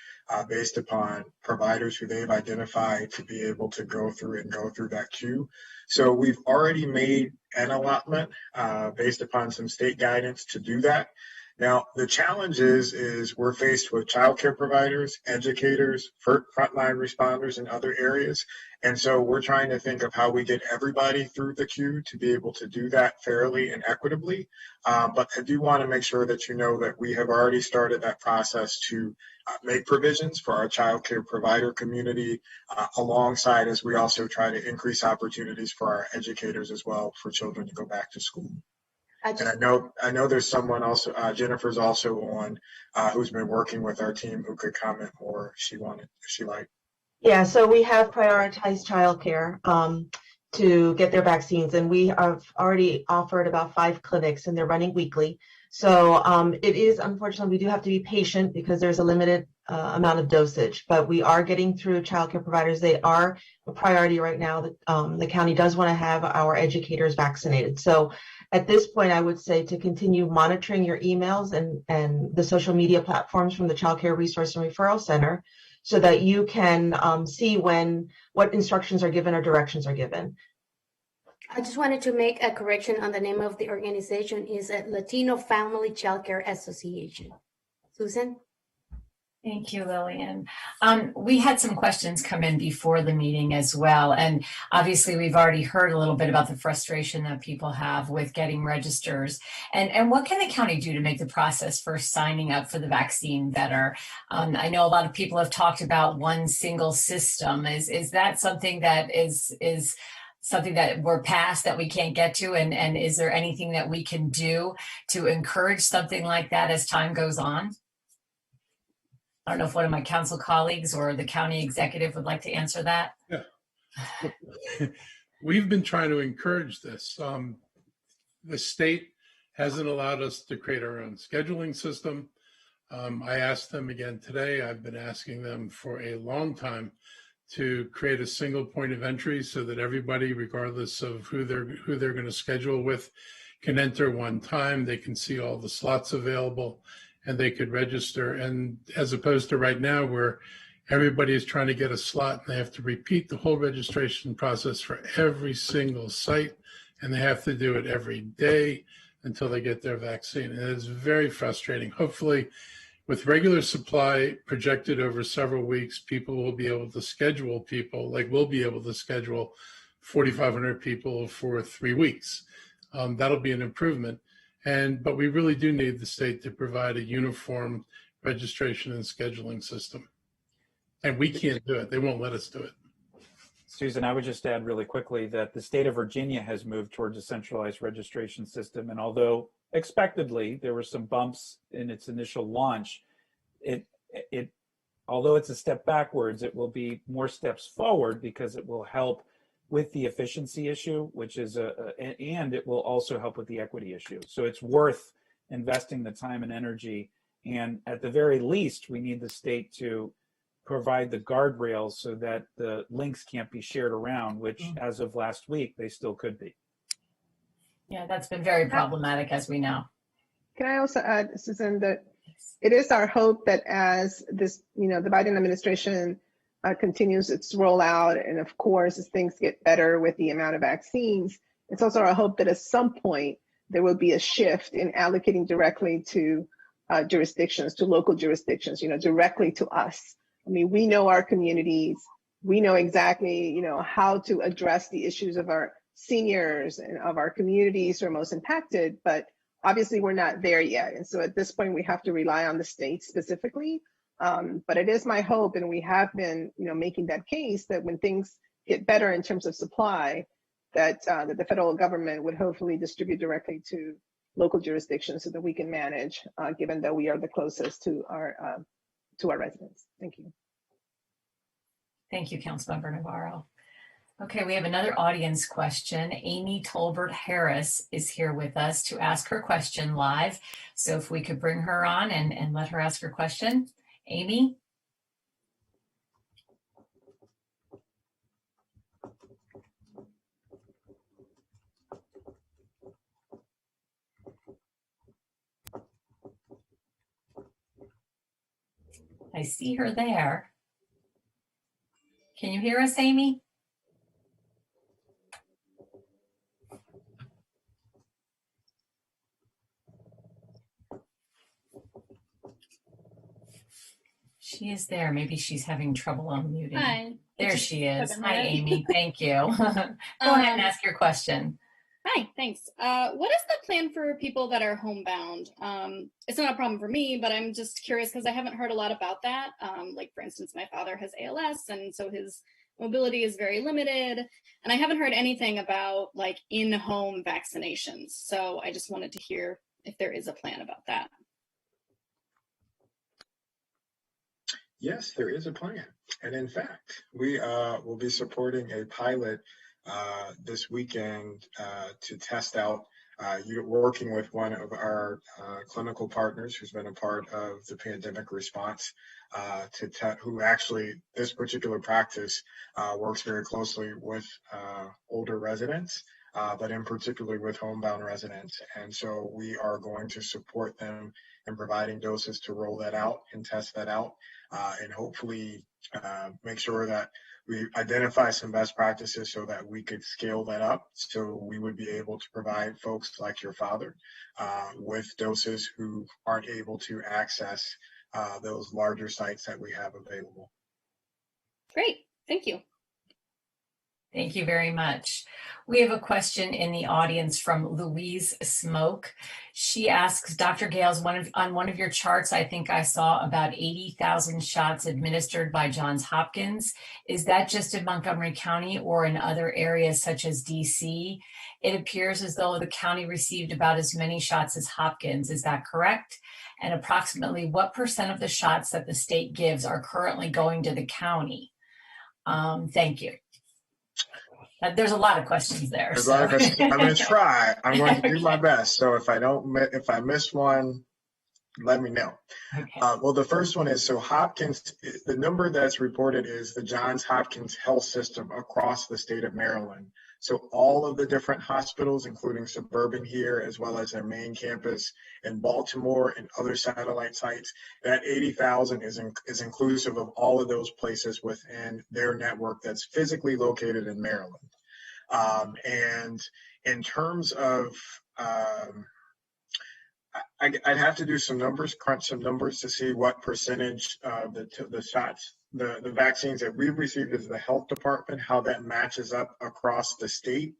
based upon providers who they've identified to be able to go through that queue. So we've already made an allotment based upon some state guidance to do that. Now, the challenge is we're faced with childcare providers, educators, frontline responders in other areas. And so we're trying to think of how we get everybody through the queue to be able to do that fairly and equitably. But I do want to make sure that you know that we have already started that process to make provisions for our childcare provider community alongside as we also try to increase opportunities for our educators as well for children to go back to school. And I know there's someone also, Jennifer's also on, who's been working with our team who could comment more if she liked. Yeah, so we have prioritized childcare to get their vaccines, and we have already offered about 5 clinics, and they're running weekly. So it is, unfortunately, we do have to be patient because there's a limited amount of dosage, but we are getting through childcare providers. They are a priority right now. The county does want to have our educators vaccinated. So at this point, I would say to continue monitoring your emails and the social media platforms from the Child Care Resource and Referral Center so that you can see what instructions are given or directions are given. I just wanted to make a correction on the name of the organization. Is a Latino Family Childcare Association. Susan? Thank you, Lillian. We had some questions come in before the meeting as well. And obviously, we've already heard a little bit about the frustration that people have with getting registers. And what can the county do to make the process for signing up for the vaccine better? I know a lot of people have talked about one single system. Is that something that is something that we're past that we can't get to? And is there anything that we can do to encourage something like that as time goes on? I don't know if one of my council colleagues or the county executive would like to answer that. Yeah. We've been trying to encourage this. The state hasn't allowed us to create our own scheduling system. I asked them again today. I've been asking them for a long time to create a single point of entry so that everybody, regardless of who they're going to schedule with, can enter one time. They can see all the slots available and they could register. And as opposed to right now where everybody is trying to get a slot and they have to repeat the whole registration process for every single site, and they have to do it every day until they get their vaccine. And it's very frustrating. Hopefully, with regular supply projected over several weeks, people will be able to schedule people, like we'll be able to schedule 4,500 people for 3 weeks. That'll be an improvement. But we really do need the state to provide a uniform registration and scheduling system. And we can't do it. They won't let us do it. Susan, I would just add really quickly that the state of Virginia has moved towards a centralized registration system. And although expectedly there were some bumps in its initial launch, although it's a step backwards, it will be more steps forward because it will help with the efficiency issue, which is and it will also help with the equity issue. So it's worth investing the time and energy. And at the very least, we need the state to provide the guardrails so that the links can't be shared around, which as of last week, they still could be. Yeah, that's been very problematic, as we know. Can I also add, Susan, that it is our hope that as this, the Biden administration continues its rollout, and of course, as things get better with the amount of vaccines, it's also our hope that at some point there will be a shift in allocating directly to jurisdictions, to local jurisdictions, directly to us. I mean, we know our communities, we know exactly, how to address the issues of our seniors and of our communities who are most impacted, but obviously we're not there yet. And so at this point, we have to rely on the state specifically. But it is my hope, and we have been, making that case that when things get better in terms of supply, that the federal government would hopefully distribute directly to local jurisdictions so that we can manage, given that we are the closest to our residents. Thank you. Thank you, Councilmember Navarro. Okay, we have another audience question. Amy Tolbert Harris is here with us to ask her question live. So if we could bring her on and let her ask her question. Amy? I see her there. Can you hear us, Amy? She is there. Maybe she's having trouble unmuting. Hi. There she is. Hi, Amy. Thank you. Go ahead and ask your question. Hi, thanks. What is the plan for people that are homebound? It's not a problem for me, but I'm just curious because I haven't heard a lot about that. Like, for instance, my father has ALS, and so his mobility is very limited. And I haven't heard anything about like in-home vaccinations. So I just wanted to hear if there is a plan about that. Yes, there is a plan. And in fact, we will be supporting a pilot this weekend to test out, working with one of our clinical partners who's been a part of the pandemic response, who actually, this particular practice works very closely with older residents, but in particular with homebound residents. And so we are going to support them in providing doses to roll that out and test that out, and hopefully make sure that we identify some best practices so that we could scale that up. So we would be able to provide folks like your father with doses who aren't able to access those larger sites that we have available. Great, thank you. Thank you very much. We have a question in the audience from Louise Smoke. She asks, Dr. Gales, on one of your charts, I think I saw about 80,000 shots administered by Johns Hopkins. Is that just in Montgomery County or in other areas such as DC? It appears as though the county received about as many shots as Hopkins. Is that correct? And approximately what % of the shots that the state gives are currently going to the county? Thank you. There's a lot of questions there. There's a lot of questions. I'm going to try. I'm going to do my best. So if I miss one, let me know. Okay. Well, the first one is, so Hopkins, the number that's reported is the Johns Hopkins Health System across the state of Maryland. So all of the different hospitals, including Suburban here, as well as their main campus in Baltimore and other satellite sites, that 80,000 is inclusive of all of those places within their network that's physically located in Maryland. And in terms of, I'd have to do some numbers, crunch some numbers to see what percentage of the shots, the vaccines that we've received as the health department, how that matches up across the state.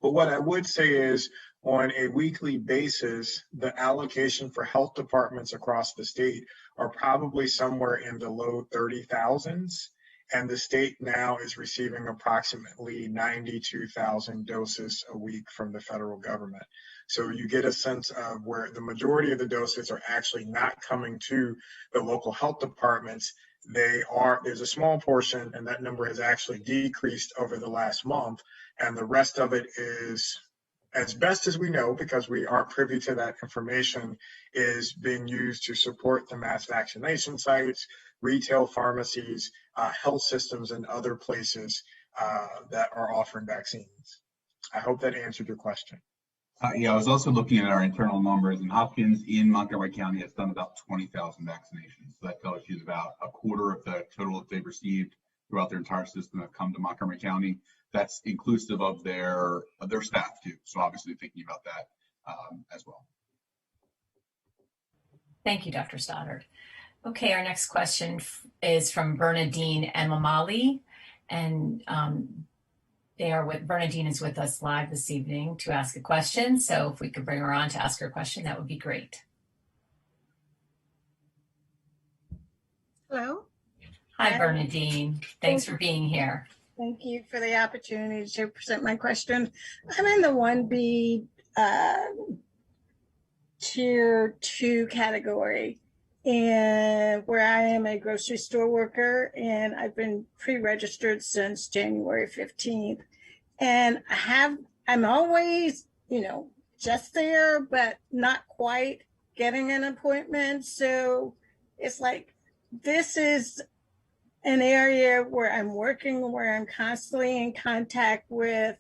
But what I would say is, on a weekly basis, the allocation for health departments across the state are probably somewhere in the low 30,000s. And the state now is receiving approximately 92,000 doses a week from the federal government. So you get a sense of where the majority of the doses are actually not coming to the local health departments. There's a small portion, and that number has actually decreased over the last month. And the rest of it is, as best as we know, because we aren't privy to that information, is being used to support the mass vaccination sites, retail pharmacies, health systems, and other places that are offering vaccines. I hope that answered your question. Yeah, I was also looking at our internal numbers, and Hopkins in Montgomery County has done about 20,000 vaccinations. So that tells you about a quarter of the total that they've received throughout their entire system have come to Montgomery County. That's inclusive of their staff too. So obviously thinking about that as well. Thank you, Dr. Stoddard. Okay, our next question is from Bernadine Emamali, and Bernadine is with us live this evening to ask a question. So if we could bring her on to ask her question, that would be great. Hello. Hi, Bernadine. Thanks for being here. Thank you for the opportunity to present my question. I'm in the 1B Tier 2 category, and where I am a grocery store worker, and I've been pre-registered since January 15th. And I'm always, just there, but not quite getting an appointment. So it's like, this is an area where I'm working, where I'm constantly in contact with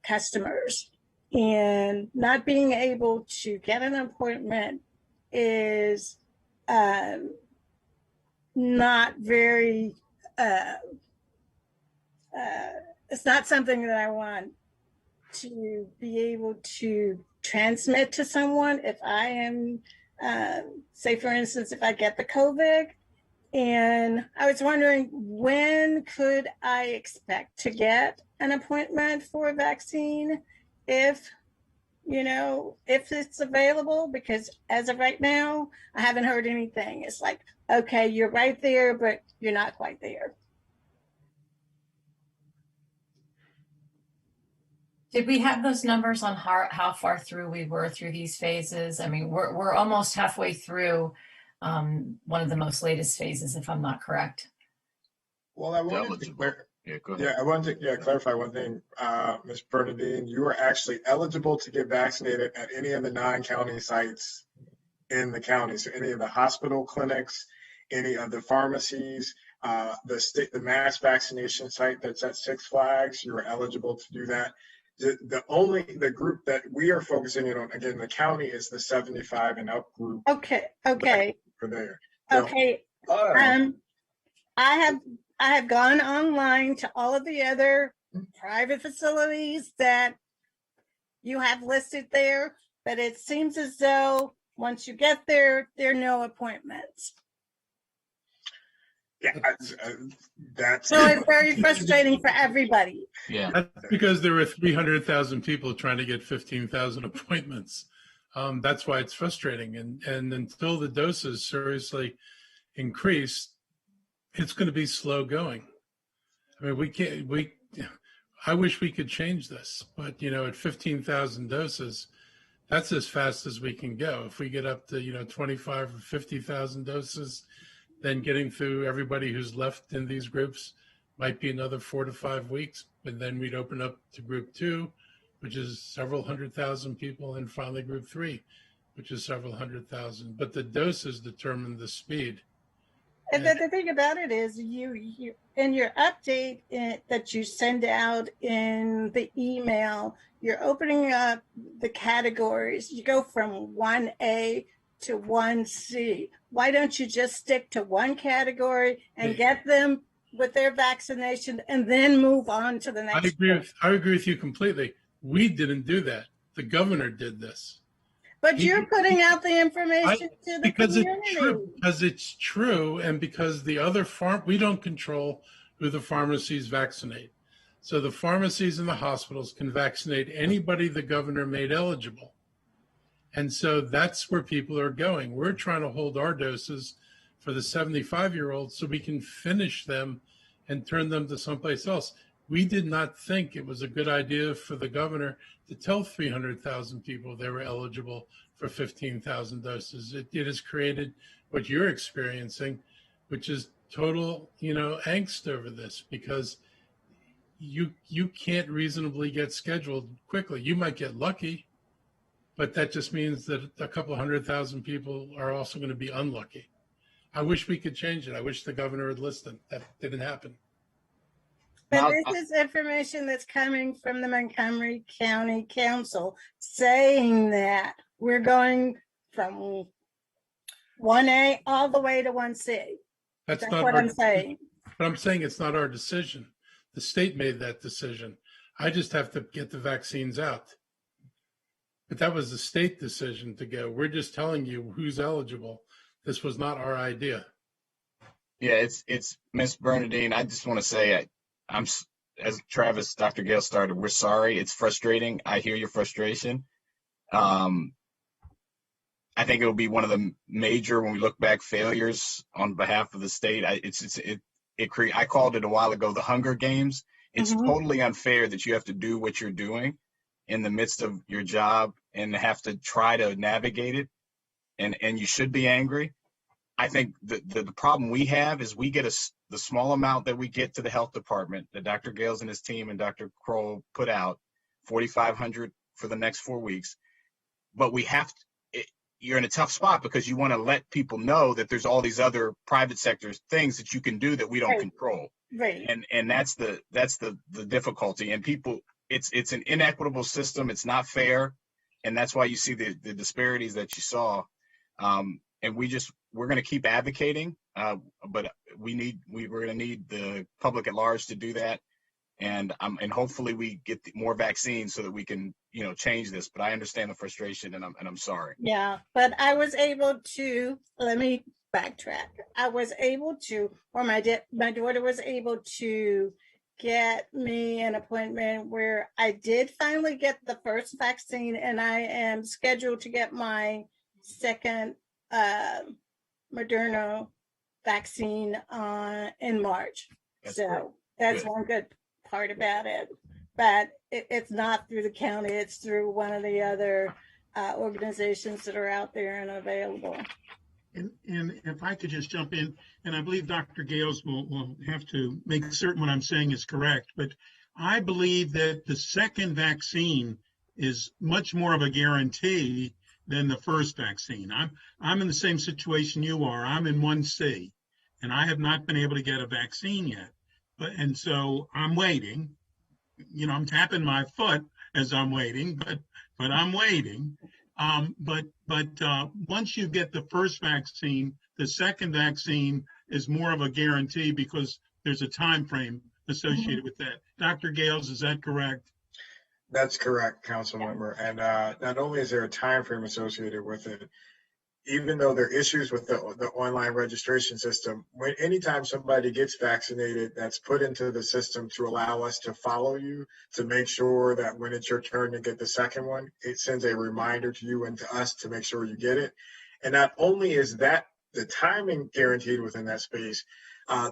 customers, and not being able to get an appointment is not very, it's not something that I want to be able to transmit to someone if I am, say for instance, if I get the COVID. And I was wondering, when could I expect to get an appointment for a vaccine if, if it's available? Because as of right now, I haven't heard anything. It's like, okay, you're right there, but you're not quite there. Did we have those numbers on how far through we were through these phases? I mean, we're almost halfway through one of the most latest phases, if I'm not correct. Well, I wanted to clarify one thing, Ms. Bernadine. You are actually eligible to get vaccinated at any of the 9 county sites in the county. So any of the hospital clinics, any of the pharmacies, the mass vaccination site that's at Six Flags, you are eligible to do that. The group that we are focusing in on, again, the county, is the 75 and up group. Okay. For there. Okay. I have gone online to all of the other private facilities that you have listed there, but it seems as though once you get there, there are no appointments. Yeah, that's so it's very frustrating for everybody. Yeah, that's because there were 300,000 people trying to get 15,000 appointments. That's why it's frustrating. And until the doses seriously increase, it's going to be slow going. I mean, I wish we could change this, but at 15,000 doses, that's as fast as we can go. If we get up to 25 or 50,000 doses, then getting through everybody who's left in these groups might be another 4 to 5 weeks, but then we'd open up to group 2, which is several 100,000 people, and finally group 3, which is several 100,000. But the doses determine the speed. And the thing about it is, you in your update that you send out in the email, you're opening up the categories. You go from 1A to 1C. Why don't you just stick to one category and get them with their vaccination and then move on to the next? I agree with you completely. We didn't do that. The governor did this. But you're putting out the information to the community. Because it's true, and because the other we don't control who the pharmacies vaccinate. So the pharmacies and the hospitals can vaccinate anybody the governor made eligible. And so that's where people are going. We're trying to hold our doses for the 75-year-olds so we can finish them and turn them to someplace else. We did not think it was a good idea for the governor to tell 300,000 people they were eligible for 15,000 doses. It has created what you're experiencing, which is total, angst over this, because you can't reasonably get scheduled quickly. You might get lucky, but that just means that a couple 100,000 people are also going to be unlucky. I wish we could change it. I wish the governor had listened. That didn't happen. But this is information that's coming from the Montgomery County Council saying that we're going from 1A all the way to 1C. That's not what I'm saying. But I'm saying it's not our decision. The state made that decision. I just have to get the vaccines out. But that was the state decision to go. We're just telling you who's eligible. This was not our idea. Yeah, it's Miss Bernadine. I just want to say, as Travis, Dr. Gale started, we're sorry. It's frustrating. I hear your frustration. I think it'll be one of the major, when we look back, failures on behalf of the state. I called it a while ago the Hunger Games. It's totally unfair that you have to do what you're doing in the midst of your job and have to try to navigate it. And you should be angry. I think the problem we have is we get the small amount that we get to the health department that Dr. Gales and his team and Dr. Kroll put out, 4,500 for the next 4 weeks. But you're in a tough spot because you want to let people know that there's all these other private sector things that you can do that we don't control. Right. And that's the difficulty. And people, it's an inequitable system. It's not fair. And that's why you see the disparities that you saw. And we're going to keep advocating, but we're going to need the public at large to do that. And hopefully we get more vaccines so that we can, change this. But I understand the frustration, and I'm sorry. Yeah, but I was able to, let me backtrack. I was able to, or my daughter was able to get me an appointment where I did finally get the first vaccine, and I am scheduled to get my second Moderna vaccine in March. That's good. one good part about it. But it's not through the county, it's through one of the other organizations that are out there and available. And if I could just jump in, and I believe Dr. Gales will have to make certain what I'm saying is correct, but I believe that the second vaccine is much more of a guarantee than the first vaccine. I'm in the same situation you are. I'm in 1C, and I have not been able to get a vaccine yet. And so I'm waiting. I'm tapping my foot as I'm waiting, but I'm waiting. But once you get the first vaccine, the second vaccine is more of a guarantee because there's a time frame associated with that. Dr. Gales, is that correct? That's correct, Council Member. And not only is there a time frame associated with it, even though there are issues with the online registration system, anytime somebody gets vaccinated, that's put into the system to allow us to follow you, to make sure that when it's your turn to get the second one, it sends a reminder to you and to us to make sure you get it. And not only is that the timing guaranteed within that space,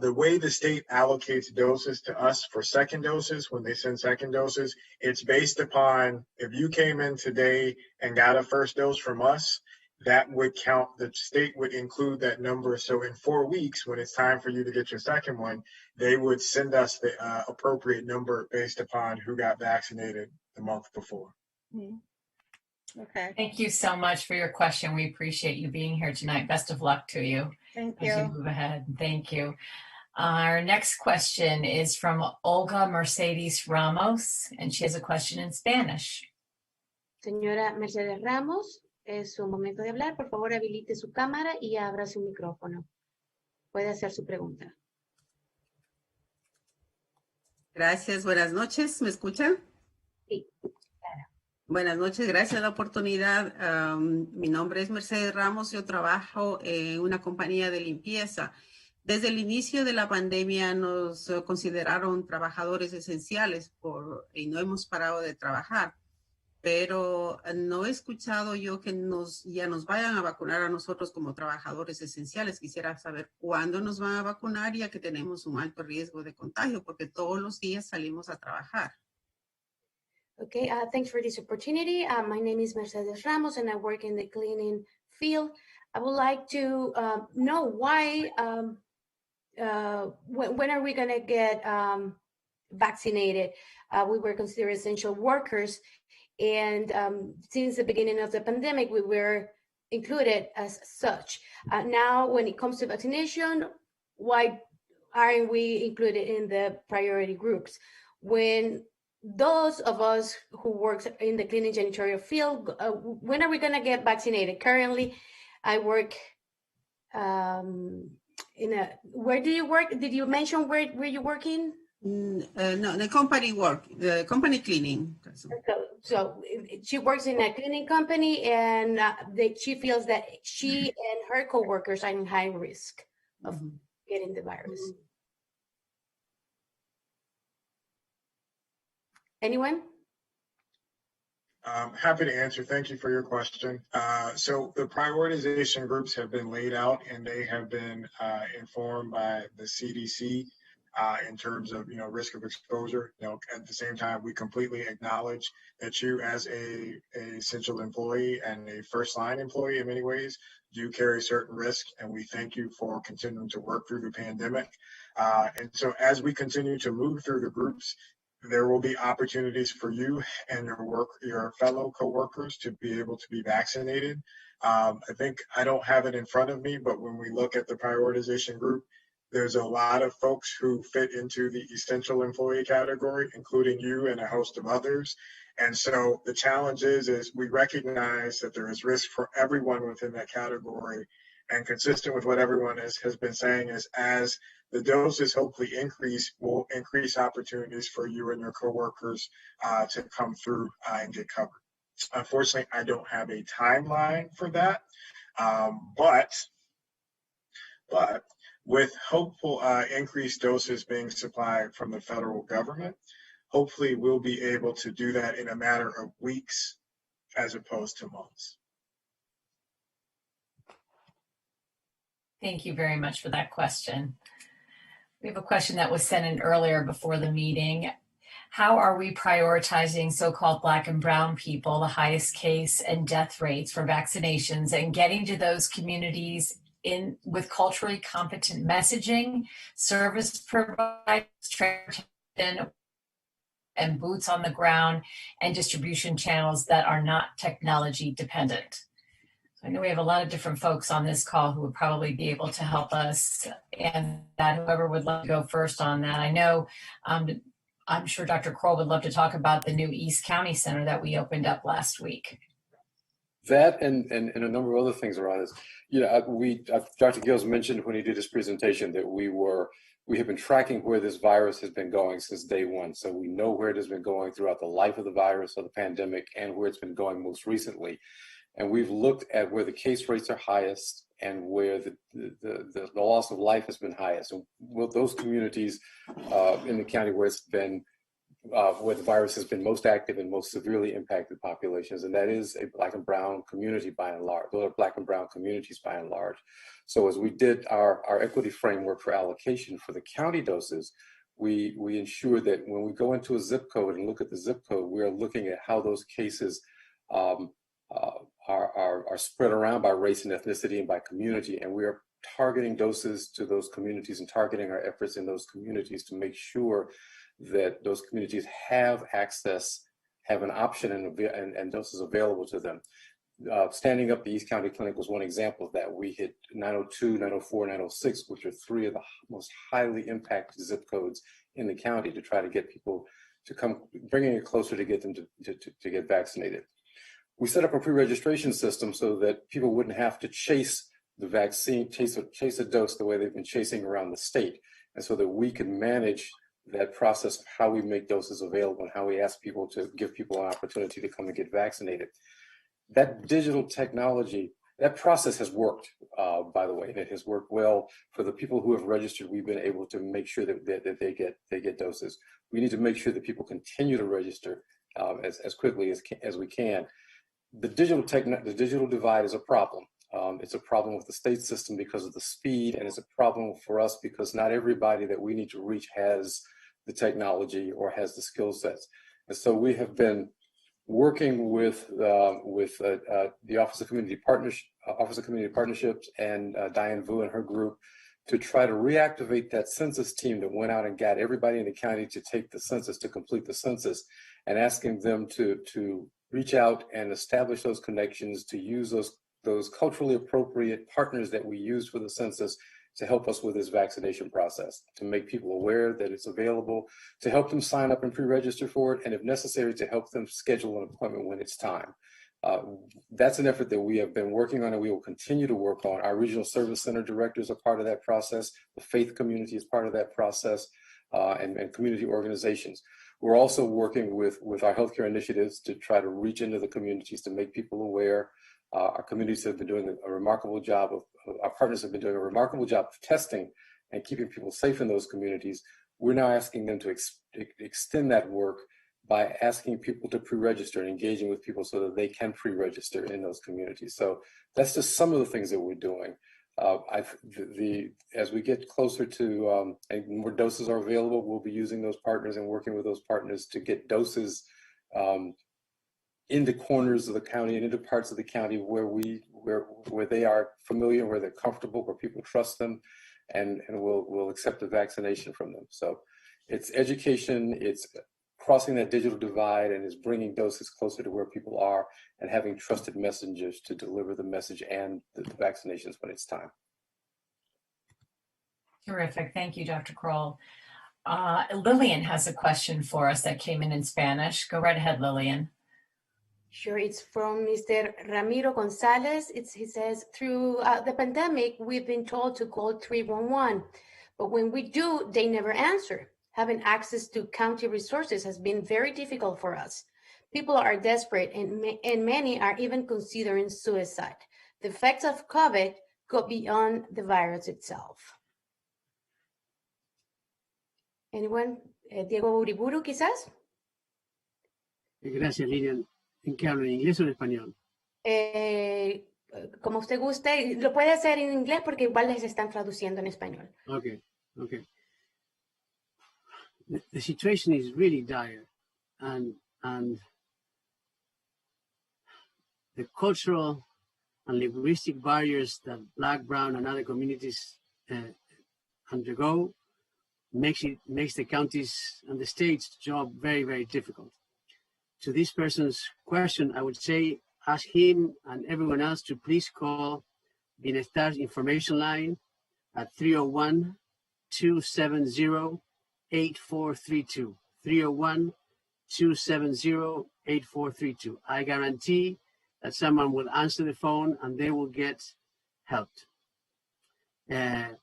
the way the state allocates doses to us for second doses, when they send second doses, it's based upon if you came in today and got a first dose from us, that would count, the state would include that number. So in 4 weeks, when it's time for you to get your second one, they would send us the appropriate number based upon who got vaccinated the month before. Okay. Thank you so much for your question. We appreciate you being here tonight. Best of luck to you. Thank as you move ahead. Thank you. Our next question is from Olga Mercedes Ramos, and she has a question in Spanish. Señora Mercedes Ramos, es su momento de hablar. Por favor, habilite su cámara y abra su micrófono. Puede hacer su pregunta. Gracias, buenas noches. ¿Me escuchan? Sí, claro. Buenas noches, gracias a la oportunidad. Mi nombre es Mercedes Ramos, yo trabajo en una compañía de limpieza. Desde el inicio de la pandemia nos consideraron trabajadores esenciales y no hemos parado de trabajar. Pero no he escuchado yo que ya nos vayan a vacunar a nosotros como trabajadores esenciales. Quisiera saber cuándo nos van a vacunar, ya que tenemos un alto riesgo de contagio, porque todos los días salimos a trabajar. Okay, thanks for this opportunity. My name is Mercedes Ramos, and I work in the cleaning field. I would like to know why, when are we going to get vaccinated? We were considered essential workers. And since the beginning of the pandemic, we were included as such. Now, when it comes to vaccination, why aren't we included in the priority groups? When those of us who work in the cleaning janitorial field, when are we going to get vaccinated? Currently, I work where do you work? Did you mention where you're working? No, the company cleaning. So she works in a cleaning company, and she feels that she and her coworkers are in high risk of getting the virus. Anyone? Happy to answer. Thank you for your question. So the prioritization groups have been laid out, and they have been informed by the CDC in terms of risk of exposure. At the same time, we completely acknowledge that you, as a essential employee and a first line employee in many ways, do carry certain risk, and we thank you for continuing to work through the pandemic. And so as we continue to move through the groups, there will be opportunities for you and your fellow coworkers to be able to be vaccinated. I think I don't have it in front of me, but when we look at the prioritization group, there's a lot of folks who fit into the essential employee category, including you and a host of others. And so the challenge is we recognize that there is risk for everyone within that category. And consistent with what everyone has been saying is, as the doses hopefully increase, will increase opportunities for you and your coworkers to come through and get covered. Unfortunately, I don't have a timeline for that, but with hopeful increased doses being supplied from the federal government, hopefully we'll be able to do that in a matter of weeks as opposed to months. Thank you very much for that question. We have a question that was sent in earlier before the meeting. How are we prioritizing so-called Black and Brown people, the highest case and death rates for vaccinations, and getting to those communities with culturally competent messaging, service providers, transportation, and boots on the ground, and distribution channels that are not technology dependent? I know we have a lot of different folks on this call who would probably be able to help us, and that whoever would love to go first on that. I know, I'm sure Dr. Kroll would love to talk about the new East County Center that we opened up last week. That and a number of other things around this. Dr. Gills mentioned when he did his presentation that we have been tracking where this virus has been going since day one. So we know where it has been going throughout the life of the virus, of the pandemic, and where it's been going most recently. And we've looked at where the case rates are highest and where the loss of life has been highest. And those communities in the county where it's been, where the virus has been most active and most severely impacted populations, and that is a Black and Brown community by and large. Those are Black and Brown communities by and large. So as we did our equity framework for allocation for the county doses, we ensure that when we go into a zip code and look at the zip code, we are looking at how those cases are spread around by race and ethnicity and by community, and we are targeting doses to those communities and targeting our efforts in those communities to make sure that those communities have access, have an option and doses available to them. Standing up the East County Clinic was one example of that. We hit 902, 904, 906, which are three of the most highly impacted zip codes in the county, to try to get people to come, bringing it closer to get them to get vaccinated. We set up a pre-registration system so that people wouldn't have to chase the vaccine, chase a dose the way they've been chasing around the state, and so that we can manage that process of how we make doses available and how we ask people to give people an opportunity to come and get vaccinated. That digital technology, that process has worked, by the way, and it has worked well for the people who have registered. We've been able to make sure that they get doses. We need to make sure that people continue to register as quickly as we can. The digital divide is a problem. It's a problem with the state system because of the speed, and it's a problem for us because not everybody that we need to reach has the technology or has the skill sets. And so we have been working with the Office of Community Partnerships and Diane Vu and her group to try to reactivate that census team that went out and got everybody in the county to take the census, to complete the census, and asking them to reach out and establish those connections, to use those culturally appropriate partners that we used for the census to help us with this vaccination process, to make people aware that it's available, to help them sign up and pre-register for it, and if necessary, to help them schedule an appointment when it's time. That's an effort that we have been working on and we will continue to work on. Our regional service center directors are part of that process. The faith community is part of that process, and community organizations. We're also working with our healthcare initiatives to try to reach into the communities to make people aware. Our communities have been doing a remarkable job our partners have been doing a remarkable job of testing and keeping people safe in those communities. We're now asking them to extend that work by asking people to pre-register and engaging with people so that they can pre-register in those communities. So that's just some of the things that we're doing. As we get closer to and more doses are available, we'll be using those partners and working with those partners to get doses into corners of the county and into parts of the county where they are familiar, where they're comfortable, where people trust them, and will accept the vaccination from them. So it's education, it's crossing that digital divide, and it's bringing doses closer to where people are and having trusted messengers to deliver the message and the vaccinations when it's time. Terrific. Thank you, Dr. Kroll. Lillian has a question for us that came in Spanish. Go right ahead, Lillian. Sure, it's from Mr. Ramiro Gonzalez. He says, through the pandemic, we've been told to call 311, but when we do, they never answer. Having access to county resources has been very difficult for us. People are desperate and many are even considering suicide. The effects of COVID go beyond the virus itself. Anyone? Diego Uriburu, quizás? Gracias, Lilian. ¿En qué hablo? ¿En inglés o en español? Como usted guste, lo puede hacer en inglés porque igual les están traduciendo en español. Okay. The situation is really dire, and the cultural and linguistic barriers that Black, Brown, and other communities undergo makes the counties and the state's job very, very difficult. To this person's question, I would say ask him and everyone else to please call Bienestar's information line at 301-270-8432. 301-270-8432. I guarantee that someone will answer the phone and they will get helped. Dr.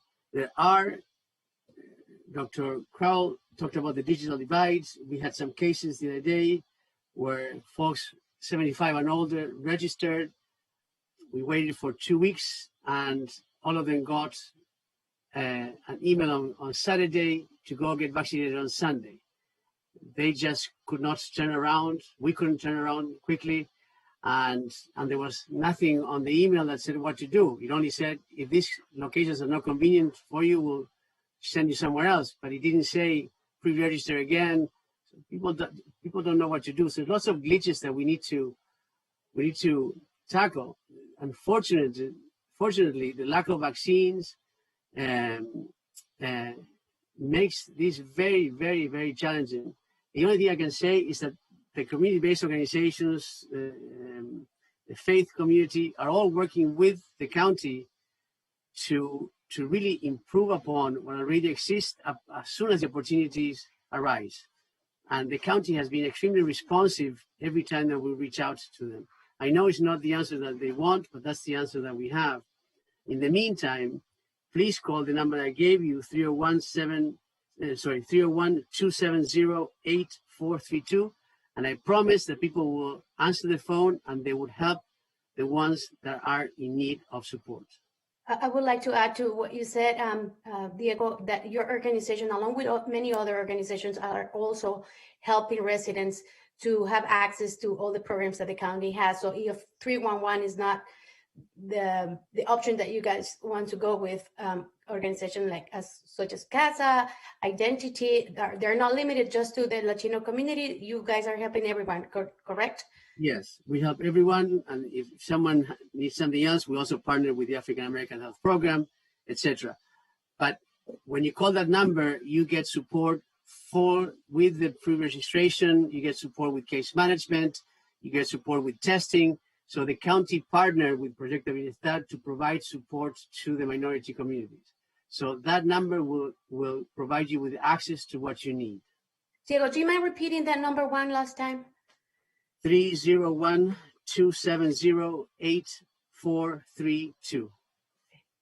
Crowell talked about the digital divides. We had some cases the other day where folks 75 and older registered. We waited for 2 weeks and all of them got an email on Saturday to go get vaccinated on Sunday. They just could not turn around. We couldn't turn around quickly. And there was nothing on the email that said what to do. It only said, if these locations are not convenient for you, we'll send you somewhere else. But it didn't say pre-register again. So people don't know what to do. So lots of glitches that we need to tackle. Unfortunately, the lack of vaccines makes this very, very, very challenging. The only thing I can say is that the community-based organizations, the faith community are all working with the county to really improve upon what already exists as soon as the opportunities arise. And the county has been extremely responsive every time that we reach out to them. I know it's not the answer that they want, but that's the answer that we have. In the meantime, please call the number I gave you, 301-270-8432. And I promise that people will answer the phone and they would help the ones that are in need of support. I would like to add to what you said, Diego, that your organization, along with many other organizations, are also helping residents to have access to all the programs that the county has. So if 311 is not the option that you guys want to go with, organizations such as CASA, Identity, they're not limited just to the Latino community. You guys are helping everyone, correct? Yes, we help everyone, and if someone needs something else, we also partner with the African American Health Program, etc. But when you call that number, you get support with the pre-registration, you get support with case management, you get support with testing. So the county partnered with Proyecto Bienestar to provide support to the minority communities. So that number will provide you with access to what you need. Diego, do you mind repeating that number one last time? 301-270-8432.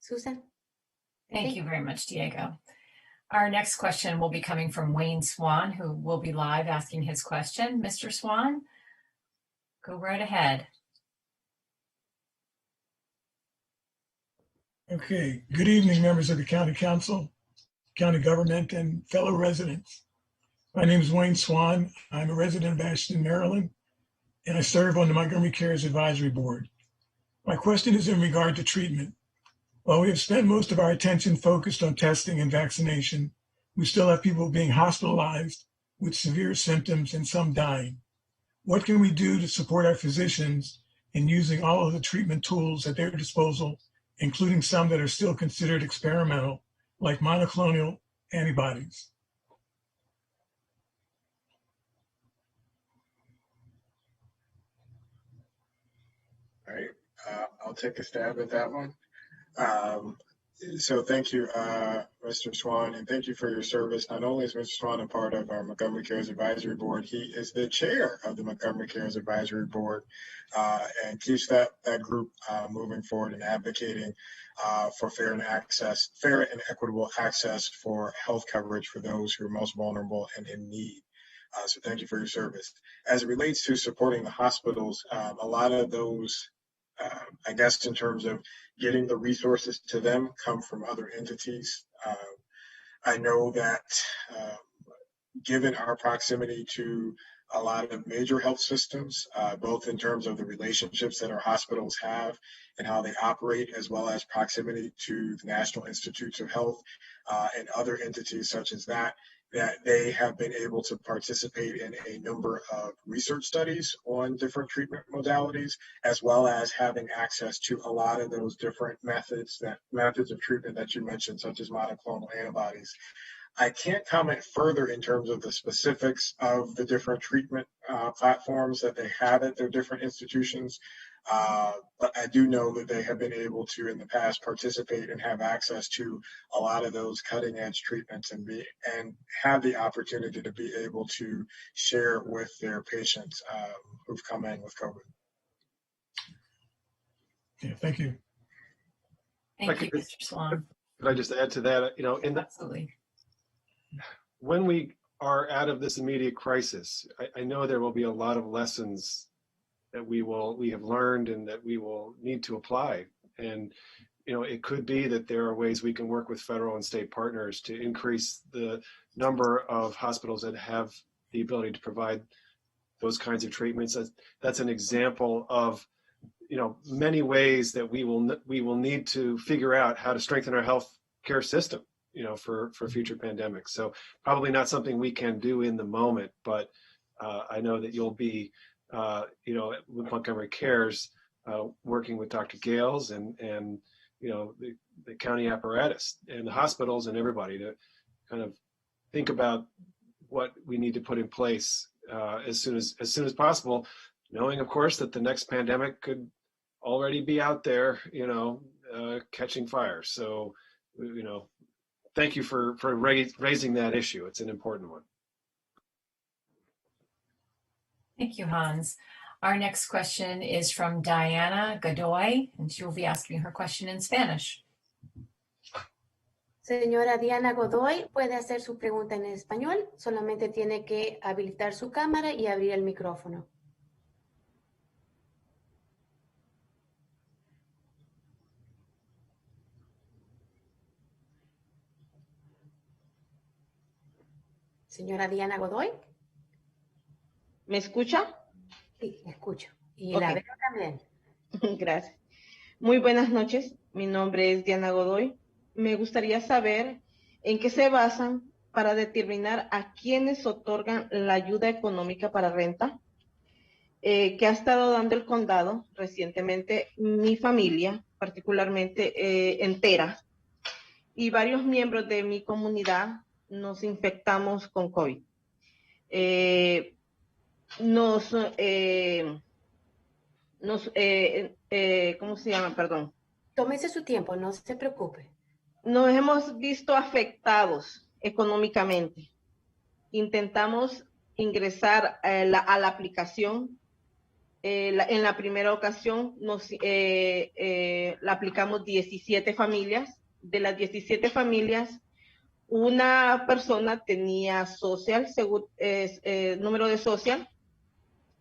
Susan? Thank you very much, Diego. Our next question will be coming from Wayne Swan, who will be live asking his question. Mr. Swan, go right ahead. Okay, good evening, members of the County Council, County Government, and fellow residents. My name is Wayne Swan. I'm a resident of Ashton, Maryland, and I serve on the Montgomery Cares Advisory Board. My question is in regard to treatment. While we have spent most of our attention focused on testing and vaccination, we still have people being hospitalized with severe symptoms and some dying. What can we do to support our physicians in using all of the treatment tools at their disposal, including some that are still considered experimental, like monoclonal antibodies? All right, I'll take a stab at that one. So thank you, Mr. Swan, and thank you for your service. Not only is Mr. Swan a part of our Montgomery Cares Advisory Board, he is the chair of the Montgomery Cares Advisory Board and keeps that group moving forward and advocating for fair and equitable access for health coverage for those who are most vulnerable and in need. So thank you for your service. As it relates to supporting the hospitals, a lot of those, I guess in terms of getting the resources to them, come from other entities. I know that given our proximity to a lot of major health systems, both in terms of the relationships that our hospitals have and how they operate, as well as proximity to the National Institutes of Health and other entities such as that they have been able to participate in a number of research studies on different treatment modalities, as well as having access to a lot of those different methods of treatment that you mentioned, such as monoclonal antibodies. I can't comment further in terms of the specifics of the different treatment platforms that they have at their different institutions, but I do know that they have been able to, in the past, participate and have access to a lot of those cutting-edge treatments and have the opportunity to be able to share with their patients who've come in with COVID. Yeah, thank you. Thank you, Mr. Swan. Could I just add to that? You know, Absolutely. When we are out of this immediate crisis, I know there will be a lot of lessons that we have learned and that we will need to apply. And, you know, it could be that there are ways we can work with federal and state partners to increase the number of hospitals that have the ability to provide those kinds of treatments. That's an example of, you know, many ways that we will need to figure out how to strengthen our health care system, you know, for future pandemics. So probably not something we can do in the moment, but I know that you'll be, you know, with Montgomery Cares, working with Dr. Gales and you know, the county apparatus and the hospitals and everybody to kind of think about what we need to put in place as soon as possible, knowing, of course, that the next pandemic could already be out there, you know, catching fire. So, you know, thank you for raising that issue. It's an important one. Thank you, Hans. Our next question is from Diana Godoy, and she will be asking her question in Spanish. Señora Diana Godoy, puede hacer su pregunta en español. Solamente tiene que habilitar su cámara y abrir el micrófono. Señora Diana Godoy. ¿Me escucha? Sí, escucho. Y Ok. la veo también. Gracias. Muy buenas noches. Mi nombre es Diana Godoy. Me gustaría saber en qué se basan para determinar a quiénes otorgan la ayuda económica para renta que ha estado dando el condado recientemente. Mi familia, particularmente entera, y varios miembros de mi comunidad nos infectamos con COVID. ¿Cómo se llama? Perdón. Tómese su tiempo, no se preocupe. Nos hemos visto afectados económicamente. Intentamos ingresar a la aplicación. En la primera ocasión la aplicamos 17 familias. De las 17 familias, una persona tenía social, número de social,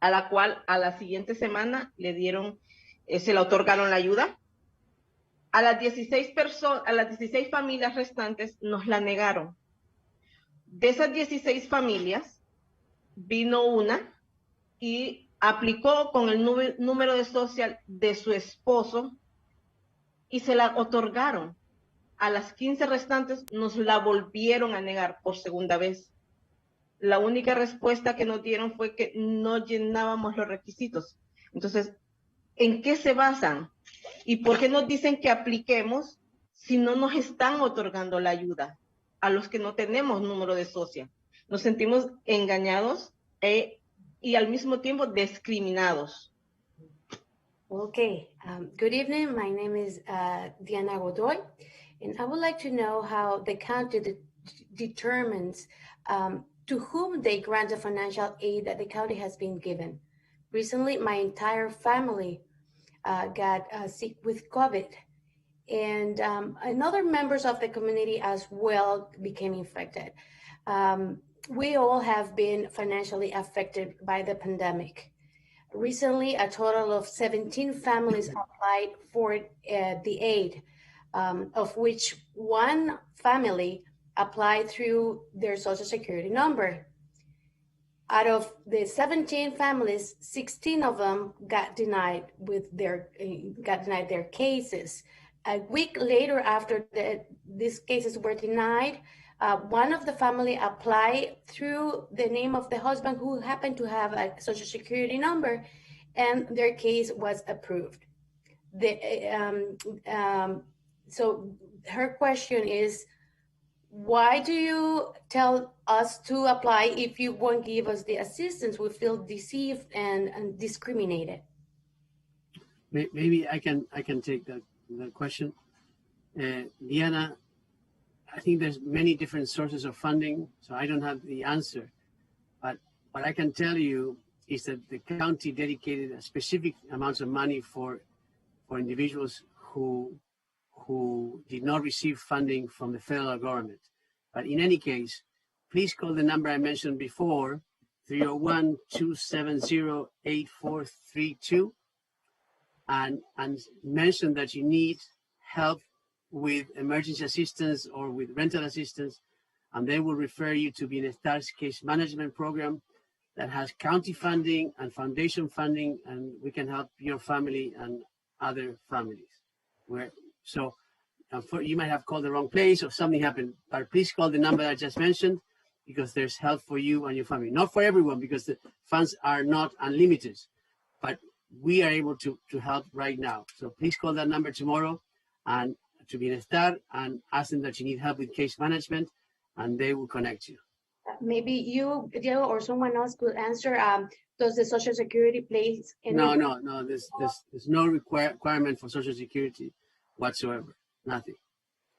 a la cual a la siguiente semana se le otorgaron la ayuda. A las 16 familias restantes nos la negaron. De esas 16 familias, vino una y aplicó con el número de social de su esposo y se la otorgaron. A las 15 restantes nos la volvieron a negar por segunda vez. La única respuesta que nos dieron fue que no llenábamos los requisitos. Entonces, ¿en qué se basan? ¿Y por qué nos dicen que apliquemos si no nos están otorgando la ayuda a los que no tenemos número de social? Nos sentimos engañados y al mismo tiempo discriminados. Okay. Good evening. My name is Diana Godoy. And I would like to know how the county determines to whom they grant the financial aid that the county has been given. Recently, my entire family got sick with COVID, and other members of the community as well became infected. We all have been financially affected by the pandemic. Recently, a total of 17 families applied for the aid, of which one family applied through their Social Security number. Out of the 17 families, 16 of them got denied their cases. A week later, after these cases were denied, one of the family applied through the name of the husband who happened to have a Social Security number, and their case was approved. So her question is, why do you tell us to apply if you won't give us the assistance? We feel deceived and discriminated. Maybe I can take that question. Diana, I think there's many different sources of funding, so I don't have the answer. But what I can tell you is that the county dedicated a specific amounts of money for individuals who did not receive funding from the federal government. But in any case, please call the number I mentioned before, 301-270-8432, and mention that you need help with emergency assistance or with rental assistance, and they will refer you to Bienestar's case management program that has county funding and foundation funding, and we can help your family and other families. You might have called the wrong place or something happened, but please call the number I just mentioned, because there's help for you and your family. Not for everyone, because the funds are not unlimited, but we are able to help right now. So please call that number tomorrow and to Bienestar and ask them that you need help with case management, and they will connect you. Maybe you, Diego, or someone else could answer. Does the Social Security place any? No. There's no requirement for Social Security whatsoever. Nothing.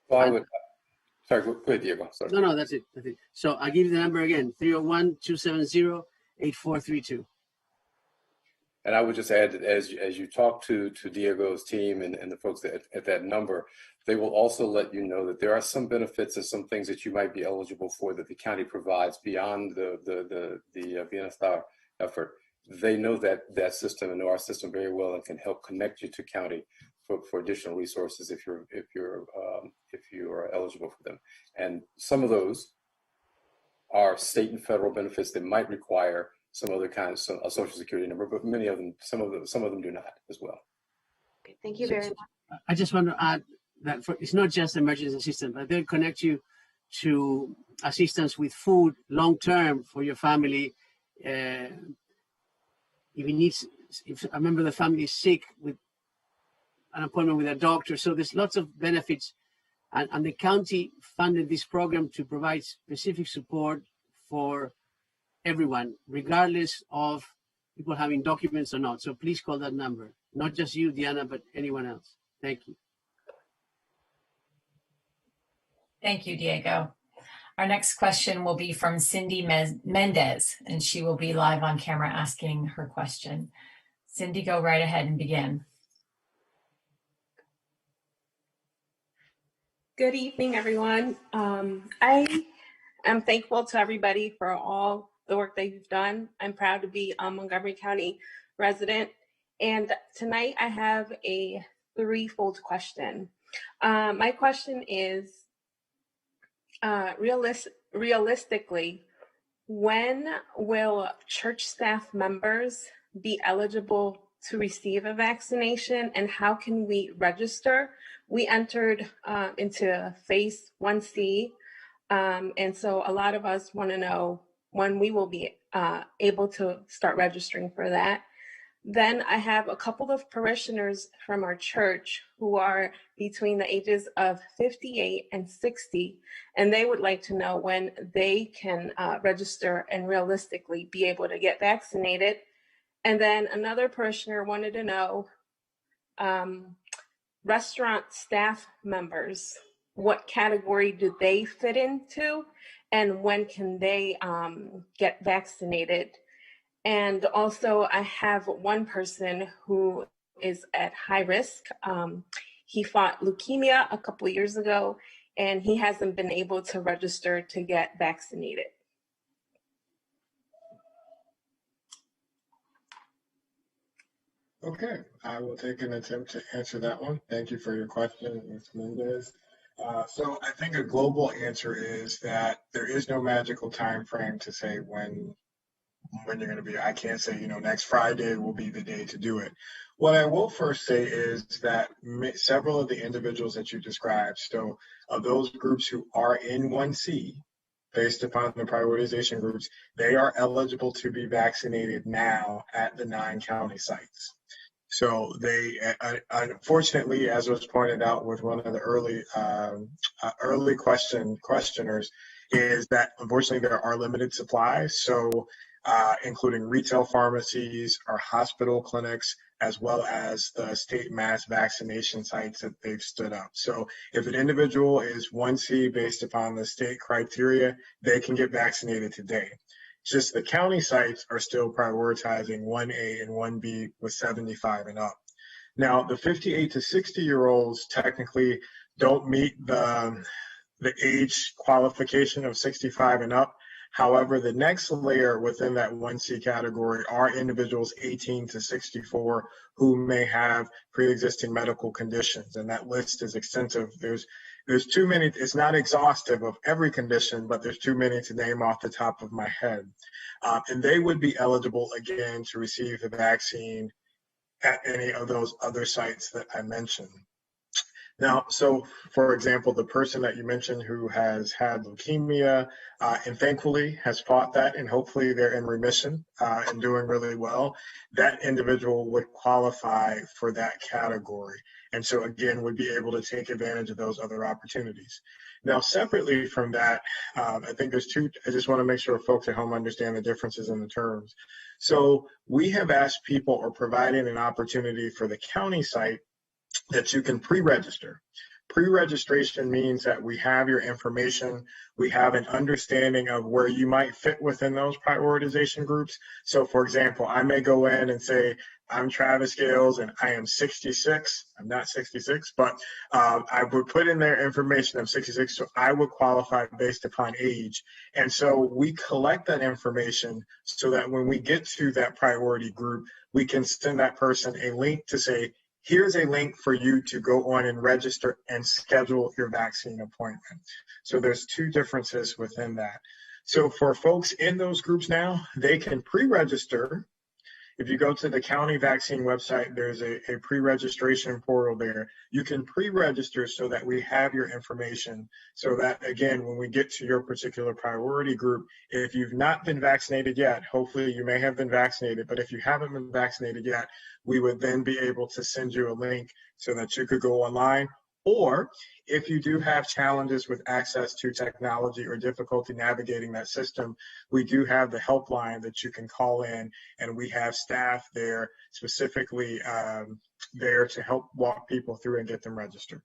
Well, I would. Sorry, go ahead, Diego. Sorry. No, that's it. So I'll give you the number again: 301-270-8432. And I would just add that as you talk to Diego's team and the folks at that number, they will also let you know that there are some benefits and some things that you might be eligible for that the county provides beyond the Bienestar effort. They know that system and know our system very well and can help connect you to county for additional resources if you are eligible for them. And some of those are state and federal benefits that might require some other kinds of a Social Security number, but many of them, some of them do not as well. Okay, thank you very much. I just want to add that it's not just emergency assistance, but they'll connect you to assistance with food long-term for your family. If a member of the family is sick, with an appointment with a doctor. So there's lots of benefits. And the county funded this program to provide specific support for everyone, regardless of people having documents or not. So please call that number. Not just you, Diana, but anyone else. Thank you. Thank you, Diego. Our next question will be from Cindy Mendez, and she will be live on camera asking her question. Cindy, go right ahead and begin. Good evening, everyone. I am thankful to everybody for all the work that you've done. I'm proud to be a Montgomery County resident. And tonight I have a threefold question. My question is, realistically, when will church staff members be eligible to receive a vaccination, and how can we register? We entered into phase 1C, and so a lot of us want to know when we will be able to start registering for that. Then I have a couple of parishioners from our church who are between the ages of 58 and 60, and they would like to know when they can register and realistically be able to get vaccinated. And then another parishioner wanted to know, restaurant staff members, what category do they fit into, and when can they get vaccinated? And also, I have one person who is at high risk. He fought leukemia a couple of years ago, and he hasn't been able to register to get vaccinated. Okay, I will take an attempt to answer that one. Thank you for your question, Ms. Mendez. So I think a global answer is that there is no magical time frame to say when you're going to be. I can't say, next Friday will be the day to do it. What I will first say is that several of the individuals that you described, so of those groups who are in 1C, based upon the prioritization groups, they are eligible to be vaccinated now at the 9 county sites. So they, unfortunately, as was pointed out with one of the early questioners, is that unfortunately there are limited supplies. So including retail pharmacies, our hospital clinics, as well as the state mass vaccination sites that they've stood up. So if an individual is 1C based upon the state criteria, they can get vaccinated today. Just the county sites are still prioritizing 1A and 1B with 75 and up. Now, the 58 to 60-year-olds technically don't meet the age qualification of 65 and up. However, the next layer within that 1C category are individuals 18 to 64 who may have pre-existing medical conditions, and that list is extensive. There's too many, it's not exhaustive of every condition, but there's too many to name off the top of my head. And they would be eligible, again, to receive the vaccine at any of those other sites that I mentioned. Now, so for example, the person that you mentioned who has had leukemia and thankfully has fought that, and hopefully they're in remission and doing really well, that individual would qualify for that category. And so again, would be able to take advantage of those other opportunities. Now, separately from that, I think there's two, I just want to make sure folks at home understand the differences in the terms. So we have asked people or provided an opportunity for the county site that you can pre-register. Pre-registration means that we have your information, we have an understanding of where you might fit within those prioritization groups. So for example, I may go in and say, I'm Travis Gales and I am 66. I'm not 66, but I would put in their information, I'm 66, so I would qualify based upon age. And so we collect that information so that when we get to that priority group, we can send that person a link to say, here's a link for you to go on and register and schedule your vaccine appointment. So there's two differences within that. So for folks in those groups now, they can pre-register. If you go to the county vaccine website, there's a pre-registration portal there. You can pre-register so that we have your information so that, again, when we get to your particular priority group, if you've not been vaccinated yet, hopefully you may have been vaccinated, but if you haven't been vaccinated yet, we would then be able to send you a link so that you could go online. Or if you do have challenges with access to technology or difficulty navigating that system, we do have the helpline that you can call in, and we have staff there specifically there to help walk people through and get them registered.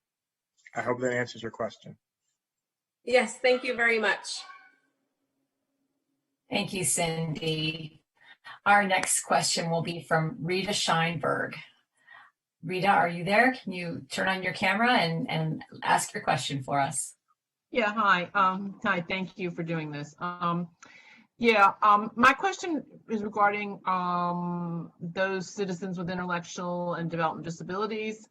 I hope that answers your question. Yes, thank you very much. Thank you, Cindy. Our next question will be from Rita Scheinberg. Rita, are you there? Can you turn on your camera and ask your question for us? Yeah, hi. Hi, thank you for doing this. My question is regarding those citizens with intellectual and developmental disabilities.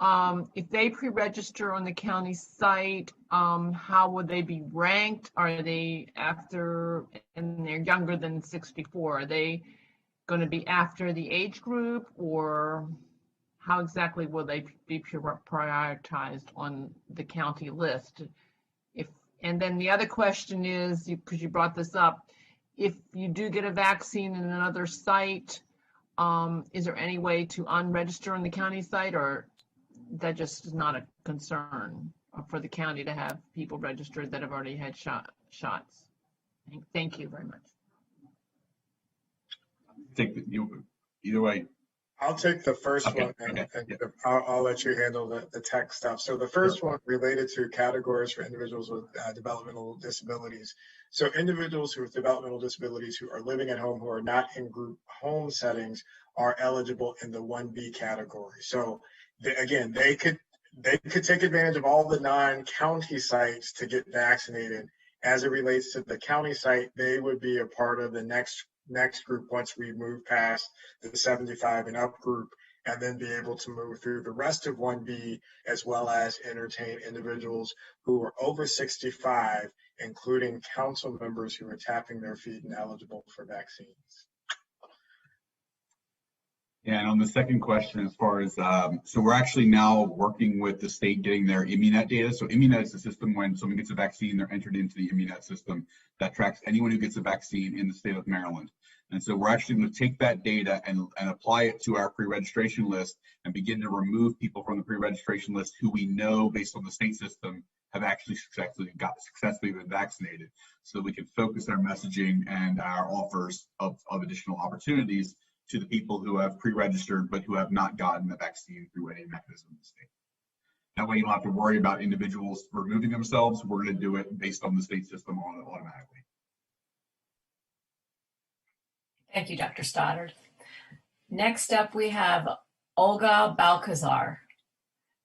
If they pre-register on the county site, how would they be ranked? Are they after, and they're younger than 64, are they going to be after the age group, or how exactly will they be prioritized on the county list? And then the other question is, because you brought this up, if you do get a vaccine in another site, is there any way to unregister on the county site, or that just is not a concern for the county to have people registered that have already had shots? Thank you very much. I think that either way, I'll take the first one, and I'll let you handle the tech stuff. So the first one related to categories for individuals with developmental disabilities. So individuals with developmental disabilities who are living at home, who are not in group home settings, are eligible in the 1B category. So again, they could take advantage of all the non-county sites to get vaccinated. As it relates to the county site, they would be a part of the next group once we move past the 75 and up group, and then be able to move through the rest of 1B, as well as entertain individuals who are over 65, including council members who are tapping their feet and eligible for vaccines. Yeah, and on the second question, as far as, so we're actually now working with the state getting their Immunet data. So Immunet is the system when someone gets a vaccine, they're entered into the Immunet system that tracks anyone who gets a vaccine in the state of Maryland. And so we're actually going to take that data and apply it to our pre-registration list and begin to remove people from the pre-registration list who we know, based on the state system, have actually successfully been vaccinated, so we can focus our messaging and our offers of additional opportunities to the people who have pre-registered but who have not gotten the vaccine through any mechanism in the state. That way you don't have to worry about individuals removing themselves. We're going to do it based on the state system automatically. Thank you, Dr. Stoddard. Next up, we have Olga Balcazar.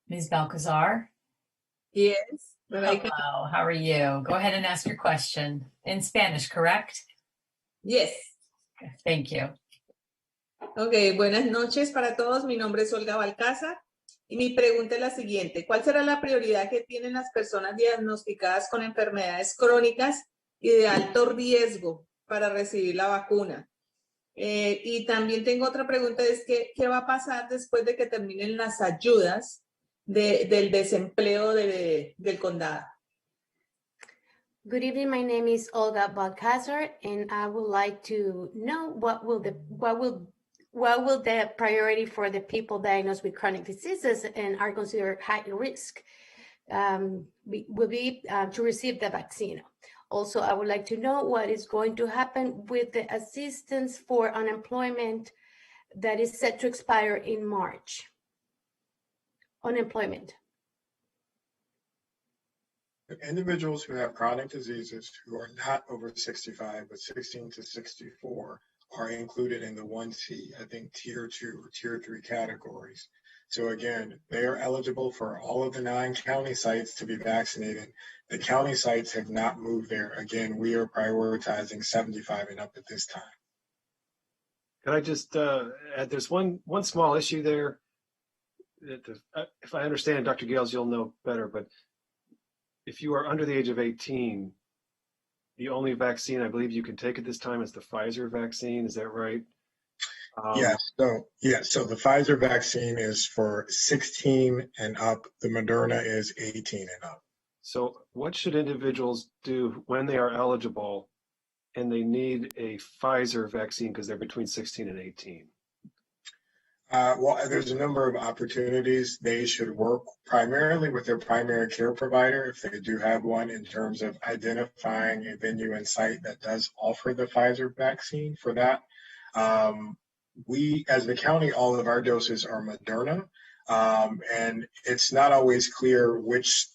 Ms. Balcazar? Yes. Hello, how are you? Go ahead and ask your question. In Spanish, correct? Yes. Thank you. Ok, buenas noches para todos. Mi nombre es Olga Balcázar y mi pregunta es la siguiente. ¿Cuál será la prioridad que tienen las personas diagnosticadas con enfermedades crónicas y de alto riesgo para recibir la vacuna? Y también tengo otra pregunta, es que ¿qué va a pasar después de que terminen las ayudas del desempleo del condado? Good evening. My name is Olga Balcazar, and I would like to know what will the priority for the people diagnosed with chronic diseases and are considered high risk will be to receive the vaccine. Also, I would like to know what is going to happen with the assistance for unemployment that is set to expire in March. Unemployment. Individuals who have chronic diseases who are not over 65, but 16 to 64 are included in the 1C, I think tier 2 or tier 3 categories. So again, they are eligible for all of the 9 county sites to be vaccinated. The county sites have not moved there. Again, we are prioritizing 75 and up at this time. Can I just add, there's one small issue there. If I understand, Dr. Gales, you'll know better, but if you are under the age of 18, the only vaccine I believe you can take at this time is the Pfizer vaccine. Is that right? Yes. So the Pfizer vaccine is for 16 and up. The Moderna is 18 and up. So what should individuals do when they are eligible and they need a Pfizer vaccine because they're between 16 and 18? Well, there's a number of opportunities. They should work primarily with their primary care provider, if they do have one, in terms of identifying a venue and site that does offer the Pfizer vaccine for that. We, as the county, all of our doses are Moderna, and it's not always clear which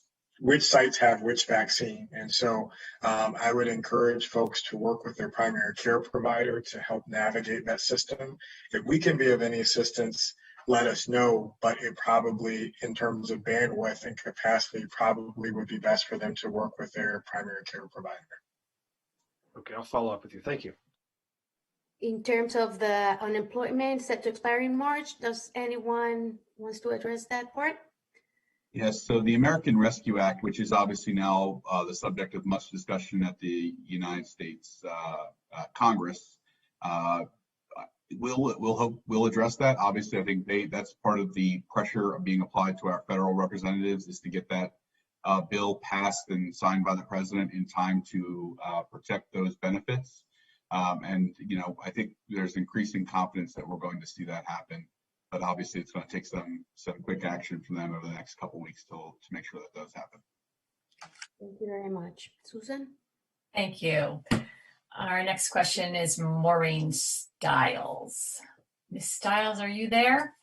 sites have which vaccine. And so I would encourage folks to work with their primary care provider to help navigate that system. If we can be of any assistance, let us know, but it probably, in terms of bandwidth and capacity, probably would be best for them to work with their primary care provider. Okay, I'll follow up with you. Thank you. In terms of the unemployment set to expire in March, does anyone wants to address that part? Yes, so the American Rescue Act, which is obviously now the subject of much discussion at the United States Congress, we'll address that. Obviously, I think that's part of the pressure being applied to our federal representatives is to get that bill passed and signed by the president in time to protect those benefits. And, I think there's increasing confidence that we're going to see that happen. But obviously, it's going to take some quick action from them over the next couple of weeks to make sure that does happen. Thank you very much. Susan? Thank you. Our next question is Maureen Stiles. Ms. Stiles, are you there?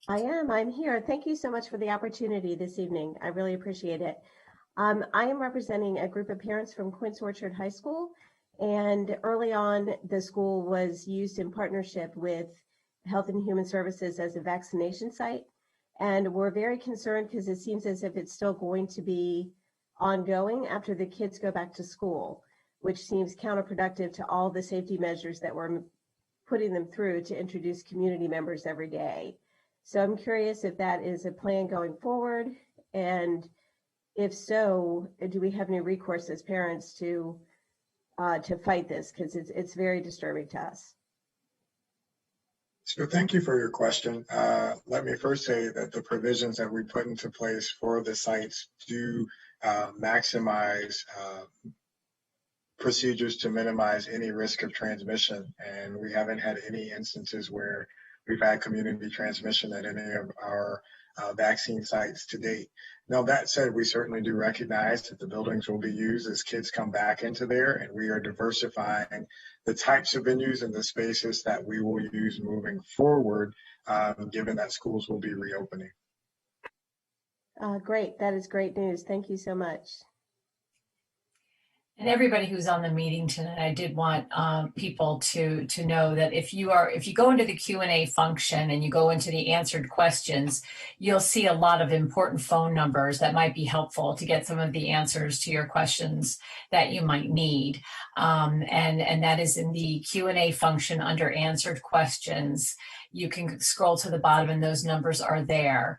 I am. I'm here. Thank you so much for the opportunity this evening. I really appreciate it. I am representing a group of parents from Quince Orchard High School, and early on, the school was used in partnership with Health and Human Services as a vaccination site, and we're very concerned because it seems as if it's still going to be ongoing after the kids go back to school, which seems counterproductive to all the safety measures that we're putting them through to introduce community members every day. So I'm curious if that is a plan going forward, and if so, do we have any recourse as parents to fight this? Because it's very disturbing to us. So thank you for your question. Let me first say that the provisions that we put into place for the sites do maximize procedures to minimize any risk of transmission. And we haven't had any instances where we've had community transmission at any of our vaccine sites to date. Now, that said, we certainly do recognize that the buildings will be used as kids come back into there, and we are diversifying the types of venues and the spaces that we will use moving forward, given that schools will be reopening. Great. That is great news. Thank you so much. And everybody who's on the meeting tonight, I did want people to know that if you go into the Q&A function and you go into the answered questions, you'll see a lot of important phone numbers that might be helpful to get some of the answers to your questions that you might need. And that is in the Q&A function under answered questions. You can scroll to the bottom and those numbers are there.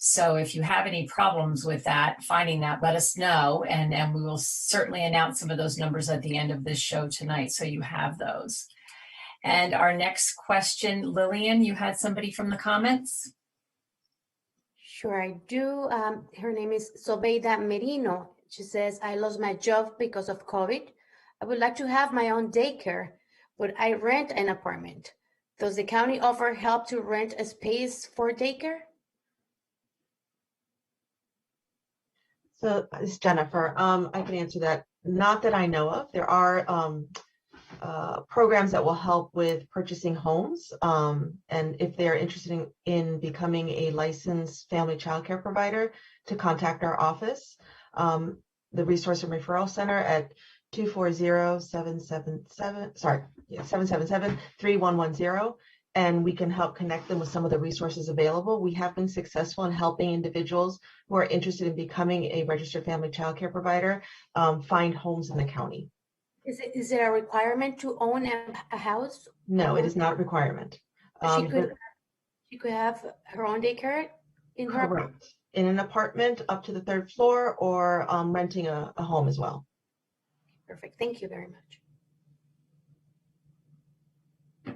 So if you have any problems with that, finding that, let us know, and we will certainly announce some of those numbers at the end of this show tonight, so you have those. And our next question, Lillian, you had somebody from the comments? Sure, I do. Her name is Sobeida Merino. She says, I lost my job because of COVID. I would like to have my own daycare, but I rent an apartment. Does the county offer help to rent a space for daycare? So it's Jennifer. I can answer that. Not that I know of. There are programs that will help with purchasing homes. And if they're interested in becoming a licensed family child care provider, to contact our office, the Resource and Referral Center at 777-3110, and we can help connect them with some of the resources available. We have been successful in helping individuals who are interested in becoming a registered family child care provider find homes in the county. Is it a requirement to own a house? No, it is not a requirement. She could have her own daycare in her apartment? Correct. In an apartment up to the 3rd floor, or renting a home as well. Perfect. Thank you very much.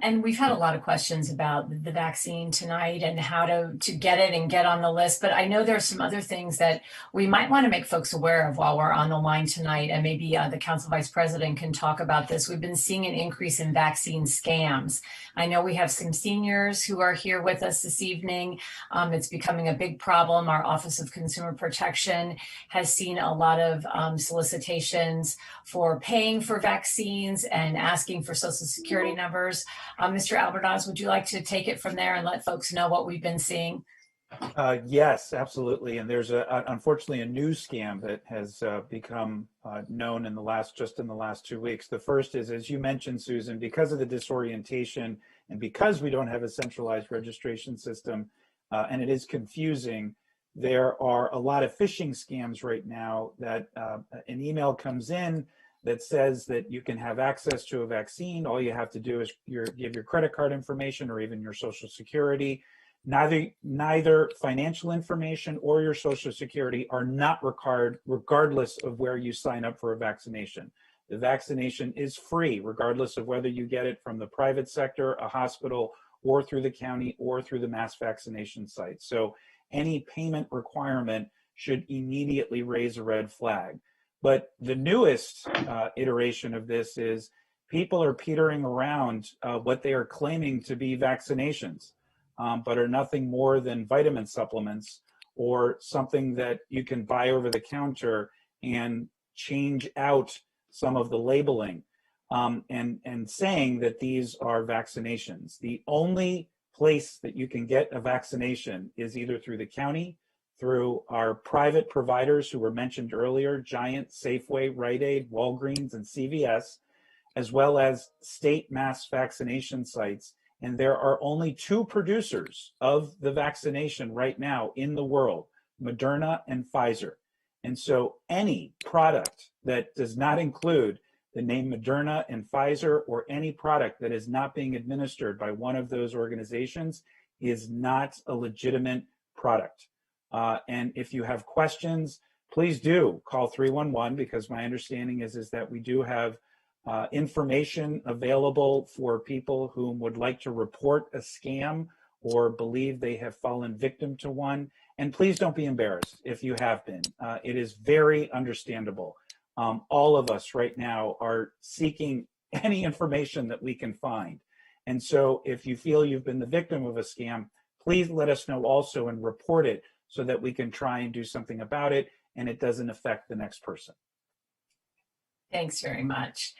And we've had a lot of questions about the vaccine tonight and how to get it and get on the list. But I know there's some other things that we might want to make folks aware of while we're on the line tonight. And maybe the Council Vice President can talk about this. We've been seeing an increase in vaccine scams. I know we have some seniors who are here with us this evening. It's becoming a big problem. Our Office of Consumer Protection has seen a lot of solicitations for paying for vaccines and asking for Social Security numbers. Mr. Albornoz, would you like to take it from there and let folks know what we've been seeing? Yes, absolutely. And there's unfortunately a new scam that has become known in the last 2 weeks. The first is, as you mentioned, Susan, because of the disorientation and because we don't have a centralized registration system, and it is confusing, there are a lot of phishing scams right now that an email comes in that says that you can have access to a vaccine. All you have to do is give your credit card information or even your Social Security. Neither financial information or your Social Security are not required regardless of where you sign up for a vaccination. The vaccination is free regardless of whether you get it from the private sector, a hospital, or through the county or through the mass vaccination site. So any payment requirement should immediately raise a red flag. But the newest iteration of this is people are petering around what they are claiming to be vaccinations, but are nothing more than vitamin supplements or something that you can buy over the counter and change out some of the labeling. and saying that these are vaccinations. The only place that you can get a vaccination is either through the county, through our private providers who were mentioned earlier, Giant, Safeway, Rite Aid, Walgreens, and CVS, as well as state mass vaccination sites. And there are only two producers of the vaccination right now in the world, Moderna and Pfizer. And so any product that does not include the name Moderna and Pfizer, or any product that is not being administered by one of those organizations, is not a legitimate product. And if you have questions, please do call 311, because my understanding is that we do have information available for people who would like to report a scam or believe they have fallen victim to one. And please don't be embarrassed if you have been. It is very understandable. All of us right now are seeking any information that we can find. And so if you feel you've been the victim of a scam, please let us know also and report it so that we can try and do something about it and it doesn't affect the next person. Thanks very much.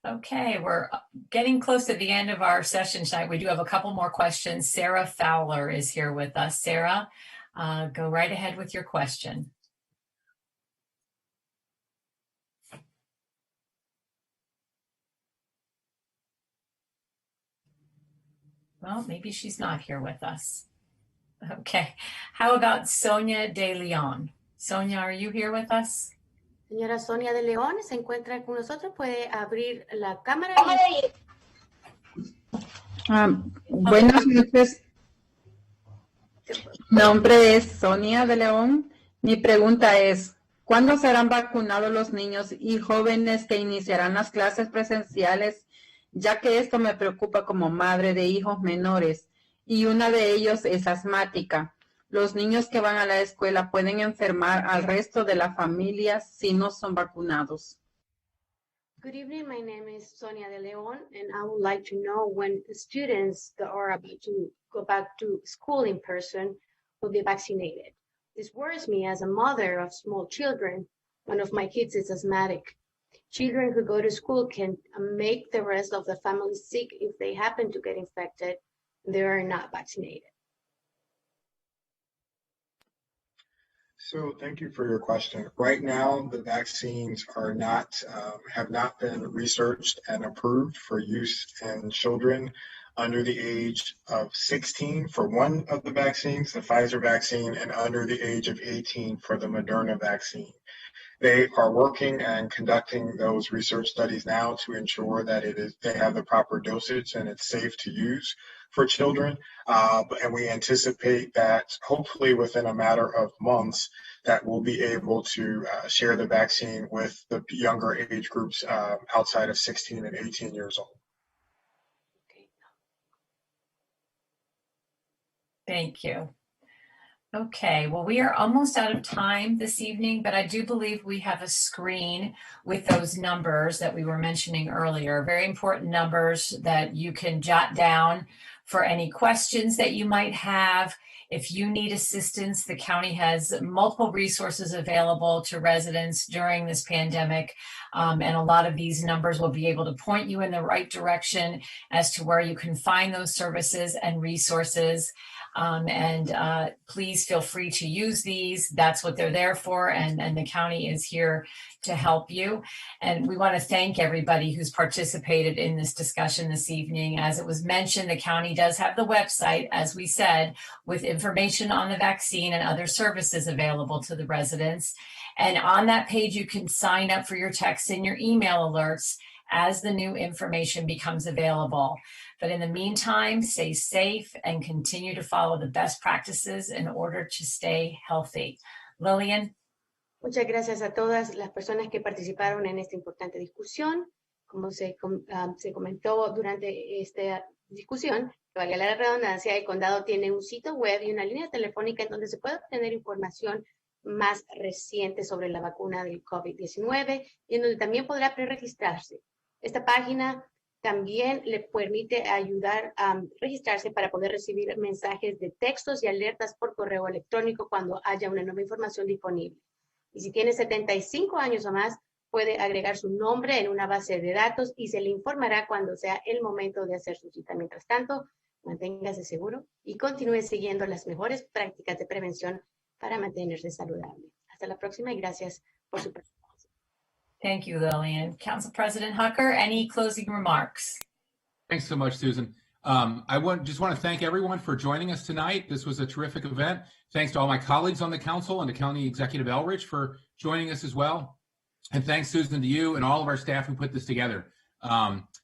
Okay, we're getting close to the end of our session tonight. We do have a couple more questions. Sarah Fowler is here with us. Sarah, go right ahead with your question. Well, maybe she's not here with us. Okay, how about Sonia De Leon? Sonia, are you here with us? Señora Sonia de León, ¿se encuentra con nosotros? ¿Puede abrir la cámara? Buenas noches. Mi nombre es Sonia de León. Mi pregunta es, ¿cuándo serán vacunados los niños y jóvenes que iniciarán las clases presenciales? Ya que esto me preocupa como madre de hijos menores y una de ellos es asmática. Los niños que van a la escuela pueden enfermar al resto de la familia si no son vacunados. Good evening, my name is Sonia de Leon, and I would like to know when the students that are about to go back to school in person will be vaccinated. This worries me as a mother of small children. One of my kids is asthmatic. Children who go to school can make the rest of the family sick if they happen to get infected and they are not vaccinated. So thank you for your question. Right now, the vaccines are not, have not been researched and approved for use in children under the age of 16 for one of the vaccines, the Pfizer vaccine, and under the age of 18 for the Moderna vaccine. They are working and conducting those research studies now to ensure that they have the proper dosage and it's safe to use for children. And we anticipate that hopefully within a matter of months that we'll be able to share the vaccine with the younger age groups outside of 16 and 18 years old. Thank you. Okay, well, we are almost out of time this evening, but I do believe we have a screen with those numbers that we were mentioning earlier, very important numbers that you can jot down for any questions that you might have. If you need assistance, the county has multiple resources available to residents during this pandemic, and a lot of these numbers will be able to point you in the right direction as to where you can find those services and resources. Please feel free to use these. That's what they're there for, and the county is here to help you. And we want to thank everybody who's participated in this discussion this evening. As it was mentioned, the county does have the website, as we said, with information on the vaccine and other services available to the residents. And on that page, you can sign up for your text and your email alerts as the new information becomes available. But in the meantime, stay safe and continue to follow the best practices in order to stay healthy. Lillian? Muchas gracias a todas las personas que participaron en esta importante discusión. Como se comentó durante esta discusión, valga la redundancia, el condado tiene un sitio web y una línea telefónica en donde se puede obtener información más reciente sobre la vacuna del COVID-19 y en donde también podrá preregistrarse. Esta página también le permite ayudar a registrarse para poder recibir mensajes de textos y alertas por correo electrónico cuando haya una nueva información disponible. Y si tiene 75 años o más, puede agregar su nombre en una base de datos y se le informará cuando sea el momento de hacer su cita. Mientras tanto, manténgase seguro y continúe siguiendo las mejores prácticas de prevención para mantenerse saludable. Hasta la próxima y gracias por su participación. Thank you, Lillian. Council President Hucker, any closing remarks? Thanks so much, Susan. Just want to thank everyone for joining us tonight. This was a terrific event. Thanks to all my colleagues on the council and to County Executive Eldridge for joining us as well. And thanks, Susan, to you and all of our staff who put this together.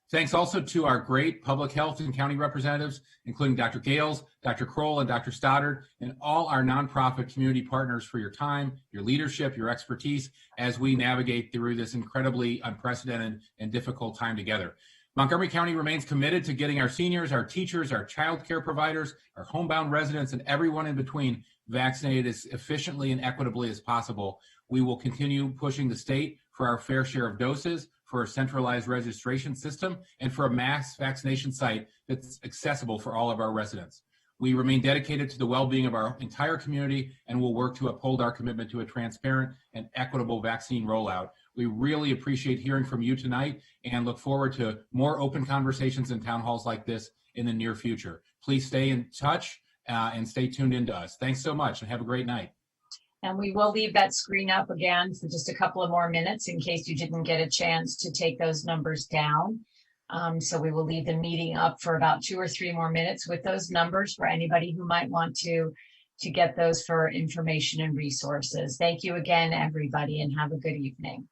Thanks also to our great public health and county representatives, including Dr. Gales, Dr. Kroll, and Dr. Stoddard, and all our nonprofit community partners for your time, your leadership, your expertise as we navigate through this incredibly unprecedented and difficult time together. Montgomery County remains committed to getting our seniors, our teachers, our child care providers, our homebound residents, and everyone in between vaccinated as efficiently and equitably as possible. We will continue pushing the state for our fair share of doses, for a centralized registration system, and for a mass vaccination site that's accessible for all of our residents. We remain dedicated to the well-being of our entire community and will work to uphold our commitment to a transparent and equitable vaccine rollout. We really appreciate hearing from you tonight and look forward to more open conversations in town halls like this in the near future. Please stay in touch and stay tuned into us. Thanks so much and have a great night. And we will leave that screen up again for just a couple of more minutes in case you didn't get a chance to take those numbers down. So we will leave the meeting up for about 2 or 3 more minutes with those numbers for anybody who might want to get those for information and resources. Thank you again, everybody, and have a good evening.